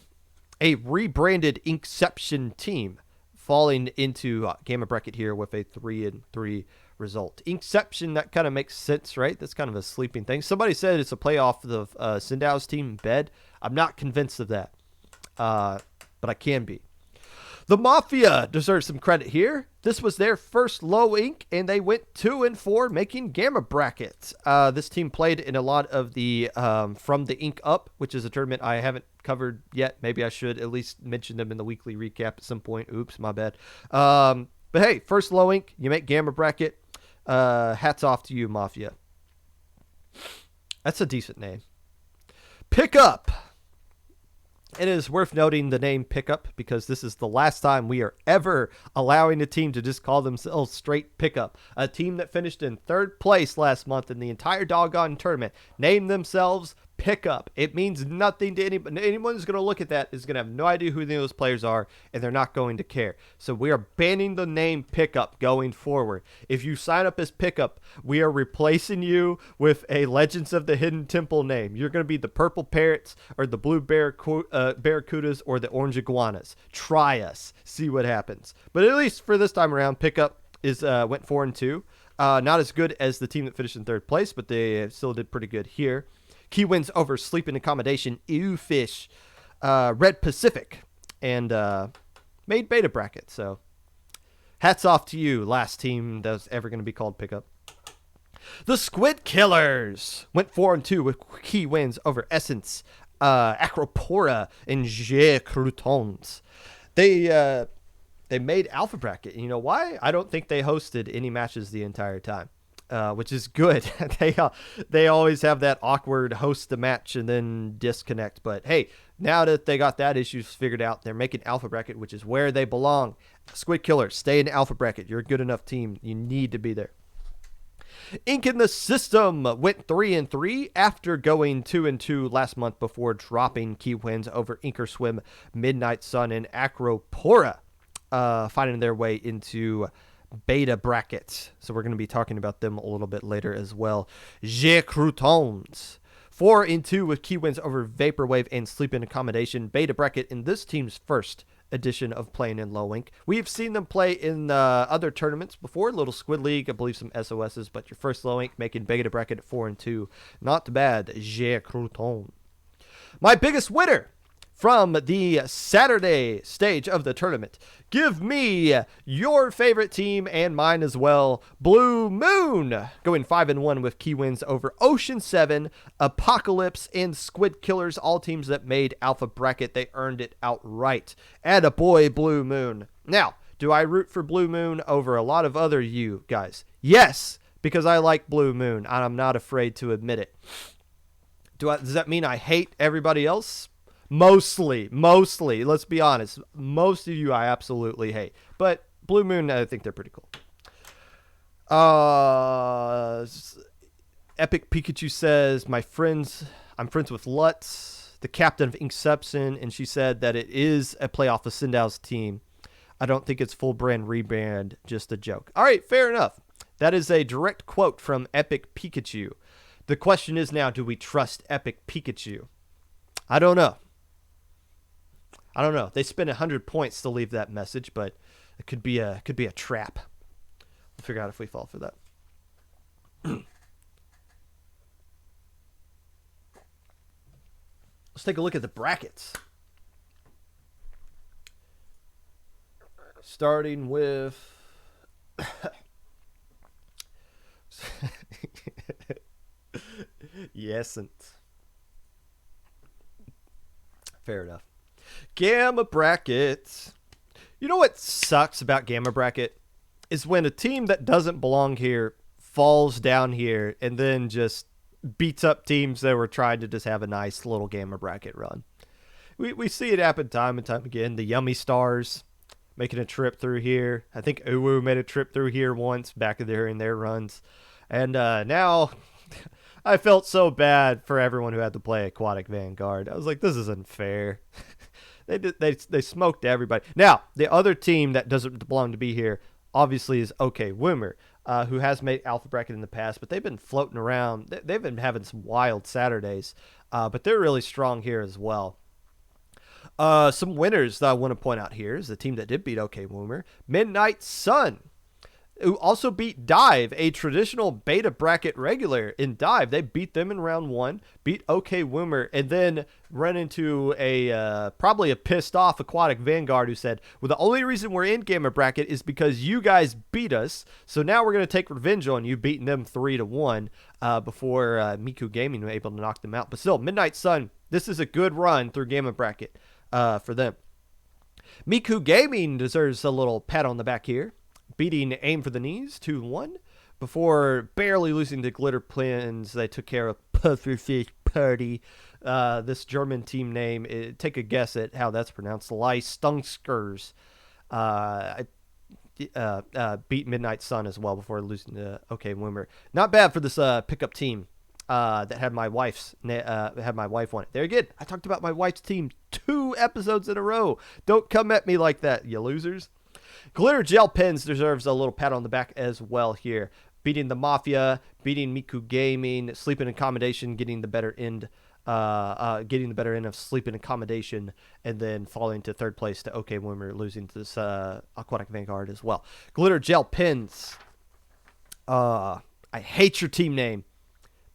rebranded Inkception team, falling into Gamma bracket here with a 3-3 result. Inkception, that kind of makes sense, right? That's kind of a sleeping thing. Somebody said it's a playoff of Sindow's team bed. I'm not convinced of that, but I can be. The Mafia deserves some credit here. This was their first low ink, and they went 2-4, making Gamma brackets. This team played in a lot of the From the Ink Up, which is a tournament I haven't covered yet. Maybe I should at least mention them in the weekly recap at some point. Oops, my bad. But hey, first low ink, you make Gamma bracket. Hats off to you, Mafia. That's a decent name. Pickup. It is worth noting the name Pickup because this is the last time we are ever allowing a team to just call themselves straight Pickup. A team that finished in 3rd place last month in the entire doggone tournament named themselves Pickup. It means nothing to anybody. Anyone who's going to look at that is going to have no idea who those players are, and they're not going to care. So we are banning the name Pickup going forward. If you sign up as Pickup, we are replacing you with a Legends of the Hidden Temple name. You're going to be the Purple Parrots or the Blue Barracudas or the Orange Iguanas. Try us. See what happens. But at least for this time around, Pickup went 4-2. Not as good as the team that finished in 3rd place, but they still did pretty good here. Key wins over Sleeping Accommodation, Ewfish, Red Pacific, and made beta bracket. So hats off to you, last team that was ever going to be called Pickup. The Squid Killers went 4-2 with key wins over Essence, Acropora, and Je Croutons. They made Alpha bracket. And you know why? I don't think they hosted any matches the entire time. Which is good. They always have that awkward host the match and then disconnect. But hey, now that they got that issue figured out, they're making Alpha bracket, which is where they belong. Squid Killers, stay in Alpha bracket. You're a good enough team. You need to be there. Ink in the System went 3-3 after going 2-2 last month before dropping key wins over Inkerswim, Midnight Sun, and Acropora, finding their way into beta brackets. So we're going to be talking about them a little bit later as well. Je Croutons 4-2 with key wins over Vaporwave and Sleeping Accommodation. Beta bracket in this team's first edition of playing in low ink. We've seen them play in other tournaments before, Little Squid League, I believe some SOSs, but your first low ink making beta bracket at 4-2. Not bad, Je Crouton. My biggest winner from the Saturday stage of the tournament. Give me your favorite team and mine as well. Blue Moon going 5-1 with key wins over Ocean 7, Apocalypse, and Squid Killers, all teams that made Alpha bracket. They earned it outright. Attaboy, Blue Moon. Now, do I root for Blue Moon over a lot of other you guys? Yes, because I like Blue Moon, and I'm not afraid to admit it. Does that mean I hate everybody else? Mostly, let's be honest. Most of you I absolutely hate. But Blue Moon, I think they're pretty cool. Epic Pikachu says, I'm friends with Lutz, the captain of Inkception, and she said that it is a playoff of Sindow's team. I don't think it's full brand rebrand, just a joke. All right, fair enough. That is a direct quote from Epic Pikachu. The question is now, do we trust Epic Pikachu? I don't know. They spent 100 points to leave that message, but it could be a trap. We'll figure out if we fall for that. Let's take a look at the brackets. Starting with Yesn't. Fair enough. Gamma brackets. You know what sucks about Gamma bracket is when a team that doesn't belong here falls down here and then just beats up teams that were trying to just have a nice little Gamma bracket run. We see it happen time and time again. The Yummy Stars making a trip through here. I think Uwu made a trip through here once back in their runs. And now I felt so bad for everyone who had to play Aquatic Vanguard. I was like, this isn't fair. They smoked everybody. Now, the other team that doesn't belong to be here obviously is OK Wimmer, who has made Alpha Bracket in the past, but they've been floating around. They've been having some wild Saturdays, but they're really strong here as well. Some winners that I want to point out here is the team that did beat OK Wimmer, Midnight Sun, who also beat Dive, a traditional beta bracket regular in Dive. They beat them in round 1, beat OK Wimmer, and then run into a probably a pissed off Aquatic Vanguard who said, well, the only reason we're in Gamma bracket is because you guys beat us, so now we're going to take revenge on you, beating them 3-1 before Miku Gaming was able to knock them out. But still, Midnight Sun, this is a good run through Gamma bracket for them. Miku Gaming deserves a little pat on the back here, beating Aim for the Knees 2-1 before barely losing to Glitter Plans. They took care of Pufferfish Party. This German team name, take a guess at how that's pronounced. Leistungskers beat Midnight Sun as well before losing to OK Wimmer. Not bad for this pickup team that had my wife on it. There again, I talked about my wife's team 2 episodes in a row. Don't come at me like that, you losers. Glitter Gel Pens deserves a little pat on the back as well here. Beating the Mafia, beating Miku Gaming, Sleeping Accommodation, getting the better end of Sleeping Accommodation, and then falling to third place to OK Wimmer, losing to this Aquatic Vanguard as well. Glitter Gel Pens. I hate your team name,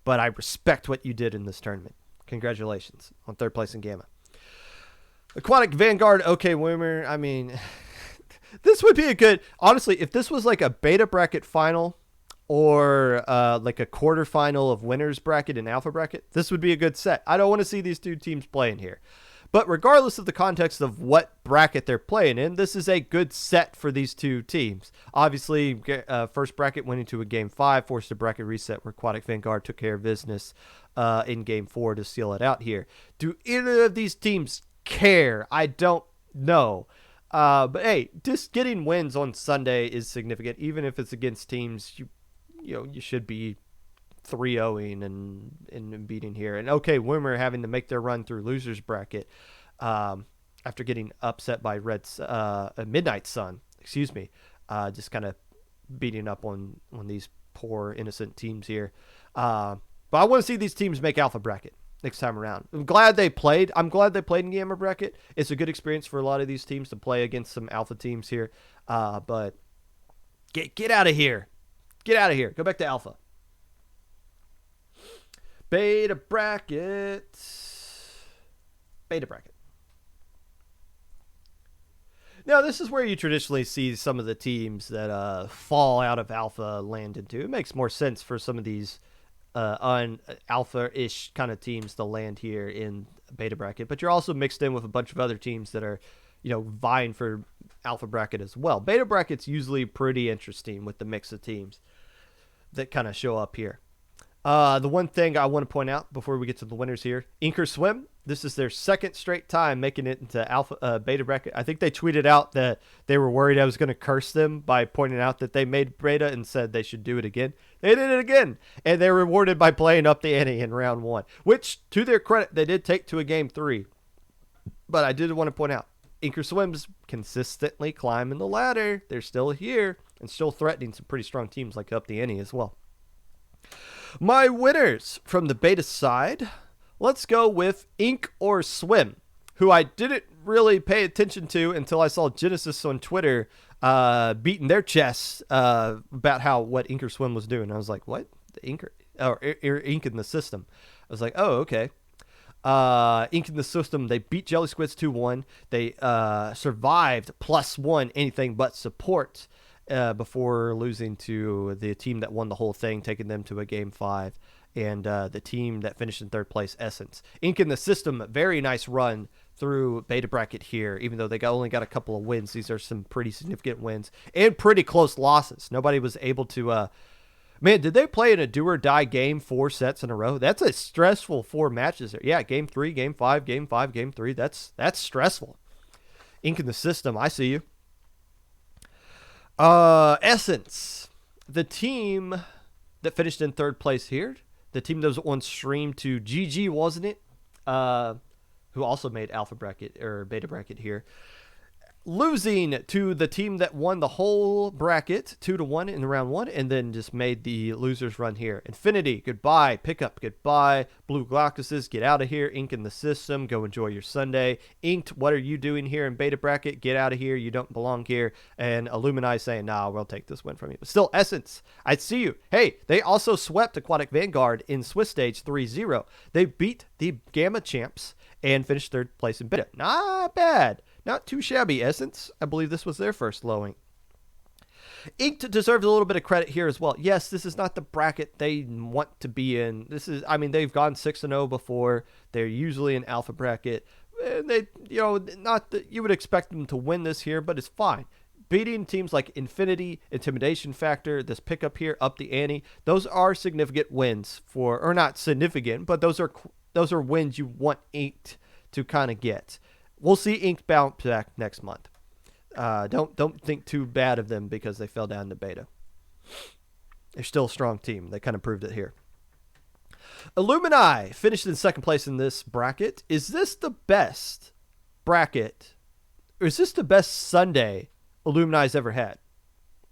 but I respect what you did in this tournament. Congratulations on third place in Gamma. Aquatic Vanguard, OK Wimmer. I mean, this would be a good, honestly, if this was like a beta bracket final or like a quarterfinal of winners bracket and alpha bracket, this would be a good set. I don't want to see these two teams playing here. But regardless of the context of what bracket they're playing in, this is a good set for these two teams. Obviously, first bracket went into a Game 5, forced a bracket reset where Aquatic Vanguard took care of business in Game 4 to seal it out here. Do either of these teams care? I don't know. But hey, just getting wins on Sunday is significant, even if it's against teams you should be 3-0ing and beating here. And OK Wimmer having to make their run through losers bracket after getting upset by Midnight Sun, just kind of beating up on these poor innocent teams here. But I want to see these teams make alpha bracket next time around. I'm glad they played in Gamma bracket. It's a good experience for a lot of these teams to play against some alpha teams here. But get out of here. Get out of here. Go back to alpha. Beta bracket. Now, this is where you traditionally see some of the teams that fall out of alpha land into. It makes more sense for some of these alpha-ish kind of teams to land here in beta bracket, but you're also mixed in with a bunch of other teams that are, vying for alpha bracket as well. Beta bracket's usually pretty interesting with the mix of teams that kind of show up here. The one thing I want to point out before we get to the winners here, Inker Swim, this is their second straight time making it into beta bracket. I think they tweeted out that they were worried I was going to curse them by pointing out that they made beta and said they should do it again. They did it again, and they're rewarded by playing up the ante in round 1, which, to their credit, they did take to a Game 3. But I did want to point out, Inker Swim's consistently climbing the ladder. They're still here and still threatening some pretty strong teams like up the ante as well. My winners from the beta side, let's go with Ink or Swim, who I didn't really pay attention to until I saw Genesis on Twitter beating their chests about what Ink or Swim was doing. I was like, what? The Ink or ink in the system. I was like, oh, okay. Ink in the System, they beat Jelly Squids 2-1. They survived +1 anything but support before losing to the team that won the whole thing, taking them to a Game 5. And the team that finished in third place, Essence. Ink in the System, very nice run through beta bracket here, even though they only got a couple of wins. These are some pretty significant wins and pretty close losses. Nobody was able to... Man, did they play in a do-or-die game 4 sets in a row? That's a stressful 4 matches there. Yeah, Game 3, Game 5, Game 5, Game 3. That's stressful. Ink in the System, I see you. Essence, the team that finished in third place here, the team that was on stream to GG, wasn't it? Who also made alpha bracket or beta bracket here. Losing to the team that won the whole bracket 2-1 in round 1, and then just made the losers run here. Infinity, goodbye. Pickup, goodbye. Blue Glaucuses, get out of here. Ink in the System, go enjoy your Sunday. Inked, what are you doing here in beta bracket? Get out of here. You don't belong here. And Illumini saying, nah, we'll take this win from you. But still, Essence, I see you. Hey, they also swept Aquatic Vanguard in Swiss Stage 3-0. They beat the Gamma champs and finished third place in beta. Not bad. Not too shabby, Essence. I believe this was their first lowing. Inked deserves a little bit of credit here as well. Yes, this is not the bracket they want to be in. They've gone 6-0 before. They're usually in alpha bracket. And you would expect them to win this here, but it's fine. Beating teams like Infinity, Intimidation Factor, this pickup here, up the ante, those are significant wins or not significant, but those are wins you want Inked to kind of get. We'll see Ink bounce back next month. Don't think too bad of them because they fell down to beta. They're still a strong team. They kind of proved it here. Illumini finished in second place in this bracket. Is this the best bracket? Or is this the best Sunday Illumini's ever had?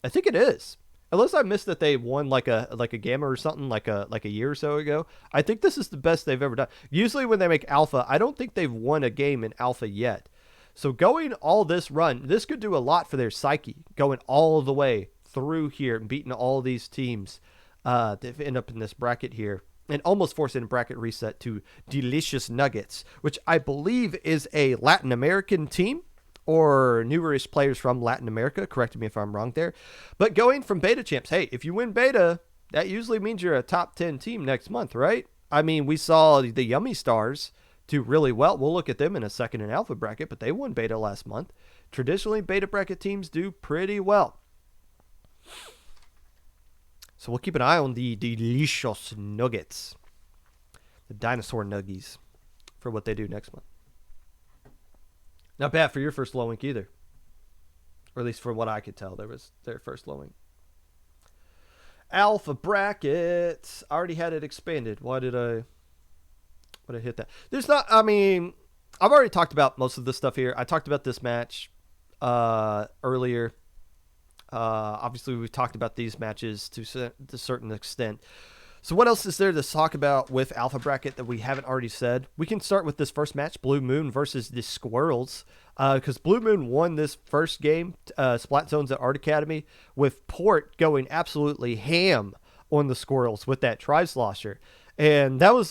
I think it is. Unless I missed that they won like a gamma or something like a year or so ago. I think this is the best they've ever done. Usually when they make alpha, I don't think they've won a game in alpha yet. So going all this run, this could do a lot for their psyche. Going all the way through here and beating all these teams that end up in this bracket here. And almost forcing a bracket reset to Delicious Nuggets, which I believe is a Latin American team. Or newerish players from Latin America. Correct me if I'm wrong there. But going from beta champs, hey, if you win beta, that usually means you're a top 10 team next month, right? I mean, we saw the Yummy Stars do really well. We'll look at them in a second in alpha bracket, but they won beta last month. Traditionally, beta bracket teams do pretty well. So we'll keep an eye on the Delicious Nuggets. The Dinosaur Nuggies for what they do next month. Not bad for your first low ink either. Or at least from what I could tell, there was their first low ink. Alpha bracket. I already had it expanded. Why did I hit that? I've already talked about most of this stuff here. I talked about this match earlier. Obviously, we've talked about these matches to a certain extent. So what else is there to talk about with Alpha Bracket that we haven't already said? We can start with this first match, Blue Moon versus the Squirrels, because Blue Moon won this first game, Splat Zones at Art Academy, with Port going absolutely ham on the Squirrels with that Tri-Slosher. And that was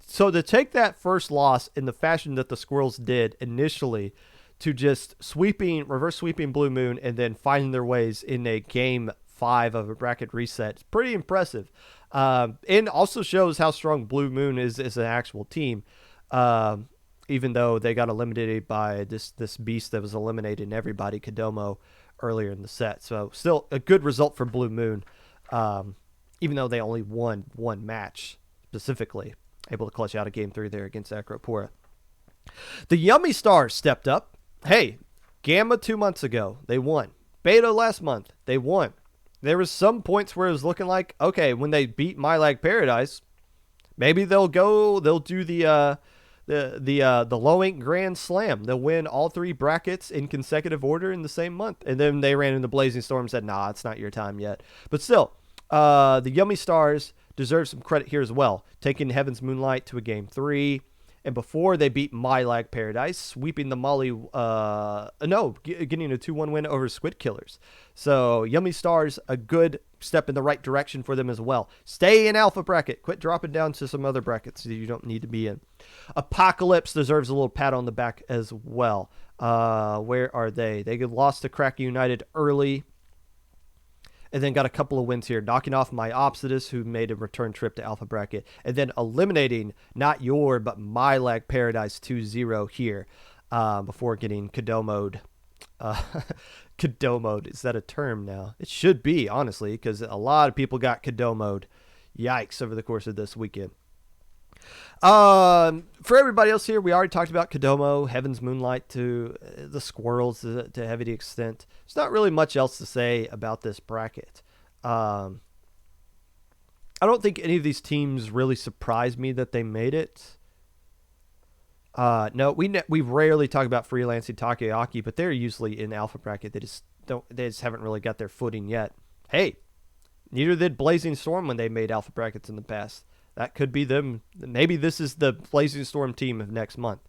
so to take that first loss in the fashion that the Squirrels did initially, to just reverse sweeping Blue Moon and then finding their ways in a game 5 of a bracket reset. It's pretty impressive. And also shows how strong Blue Moon is as an actual team. Even though they got eliminated by this beast that was eliminating everybody, Kodomo, earlier in the set. So still a good result for Blue Moon. Even though they only won one match specifically. Able to clutch out a game 3 there against Acropora. The Yummy Stars stepped up. Hey, Gamma 2 months ago, they won. Beta last month, they won. There was some points where it was looking like, okay, when they beat My Lag Paradise, maybe they'll do the low ink Grand Slam. They'll win all 3 brackets in consecutive order in the same month. And then they ran into Blazing Storm and said, nah, it's not your time yet. But still, the Yummy Stars deserve some credit here as well. Taking Heaven's Moonlight to a game 3. And before they beat My Lag Paradise, sweeping the Molly, getting a 2-1 win over Squid Killers. So Yummy Stars, a good step in the right direction for them as well. Stay in alpha bracket. Quit dropping down to some other brackets that you don't need to be in. Apocalypse deserves a little pat on the back as well. Where are they? They lost to Crack United early. And then got a couple of wins here, knocking off My Obsidus, who made a return trip to Alpha Bracket, and then eliminating not your, but My Lag Paradise 2-0 here before getting Kodomo'd. Kodomo'd, is that a term now? It should be, honestly, because a lot of people got Kodomo'd. Yikes, over the course of this weekend. For everybody else here, we already talked about Kodomo, Heaven's Moonlight to the Squirrels to a heavy extent. There's not really much else to say about this bracket. I don't think any of these teams really surprised me that they made it. No, we rarely talk about Freelancing Takoyaki, but they're usually in alpha bracket. They just haven't really got their footing yet. Hey, neither did Blazing Storm when they made alpha brackets in the past. That could be them. Maybe this is the Blazing Storm team of next month.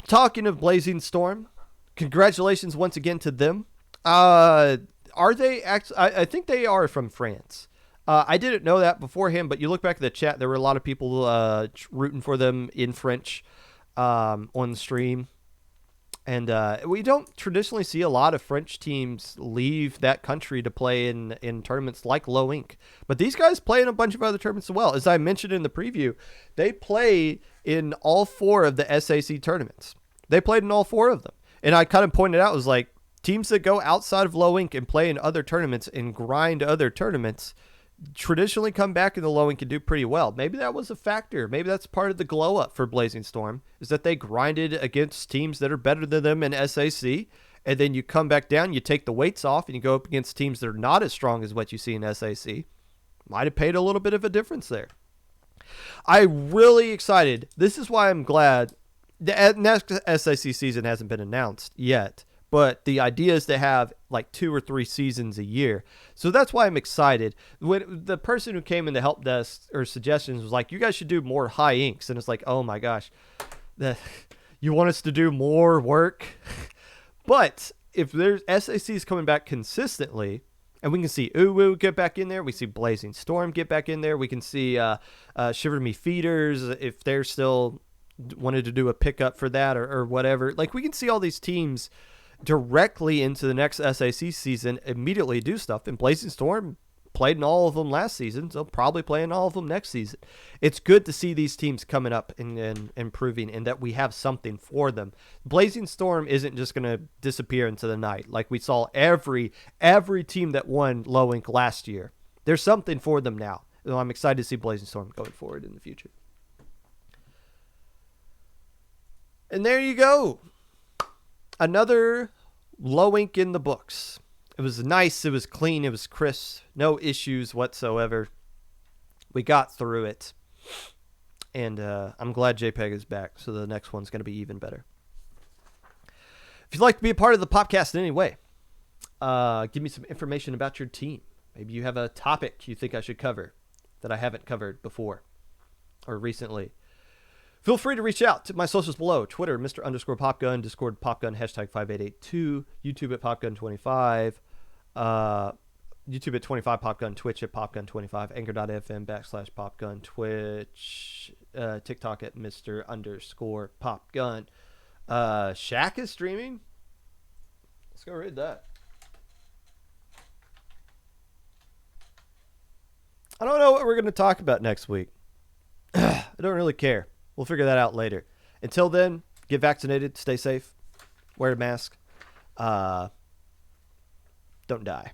Talking of Blazing Storm, congratulations once again to them. Are they actually? I think they are from France. I didn't know that beforehand, but you look back at the chat, there were a lot of people rooting for them in French on the stream. And we don't traditionally see a lot of French teams leave that country to play in tournaments like Low Inc. But these guys play in a bunch of other tournaments as well. As I mentioned in the preview, they play in all 4 of the SAC tournaments. They played in all 4 of them. And I kind of pointed out, it was like, teams that go outside of Low Inc. and play in other tournaments and grind other tournaments traditionally come back in the Low Inc. and do pretty well. Maybe that was a factor. Maybe that's part of the glow up for Blazing Storm, is that they grinded against teams that are better than them in SAC, and then you come back down, you take the weights off, and you go up against teams that are not as strong as what you see in SAC. Might have paid a little bit of a difference there. I'm really excited. This is why I'm glad the next SAC season hasn't been announced yet. But the idea is to have like 2 or 3 seasons a year. So that's why I'm excited. When the person who came in the help desk or suggestions was like, you guys should do more high inks. And it's like, oh my gosh, you want us to do more work? But if there's SACs coming back consistently, and we can see Uwu get back in there, we see Blazing Storm get back in there, we can see Shiver Me Feeders if they're still wanted to do a pickup for that or whatever. Like, we can see all these teams directly into the next SAC season immediately do stuff. And Blazing Storm played in all of them last season, so probably play in all of them next season. It's good to see these teams coming up and improving, and that we have something for them. Blazing Storm isn't just going to disappear into the night like we saw every team that won Low Inc last year. There's something for them now. So I'm excited to see Blazing Storm going forward in the future. And there you go. Another Low Inc in the books. It was nice. It was clean. It was crisp. No issues whatsoever. We got through it. And I'm glad JPEG is back. So the next one's going to be even better. If you'd like to be a part of the podcast in any way, give me some information about your team. Maybe you have a topic you think I should cover that I haven't covered before or recently. Feel free to reach out to my socials below. Twitter, Mr_Popgun. Discord, Popgun, #5882. YouTube at Popgun25. YouTube at 25 Popgun. Twitch at Popgun25. Anchor.fm /Popgun. Twitch. TikTok at Mr_Popgun. Shaq is streaming. Let's go read that. I don't know what we're going to talk about next week. I don't really care. We'll figure that out later. Until then, get vaccinated, stay safe, wear a mask, don't die.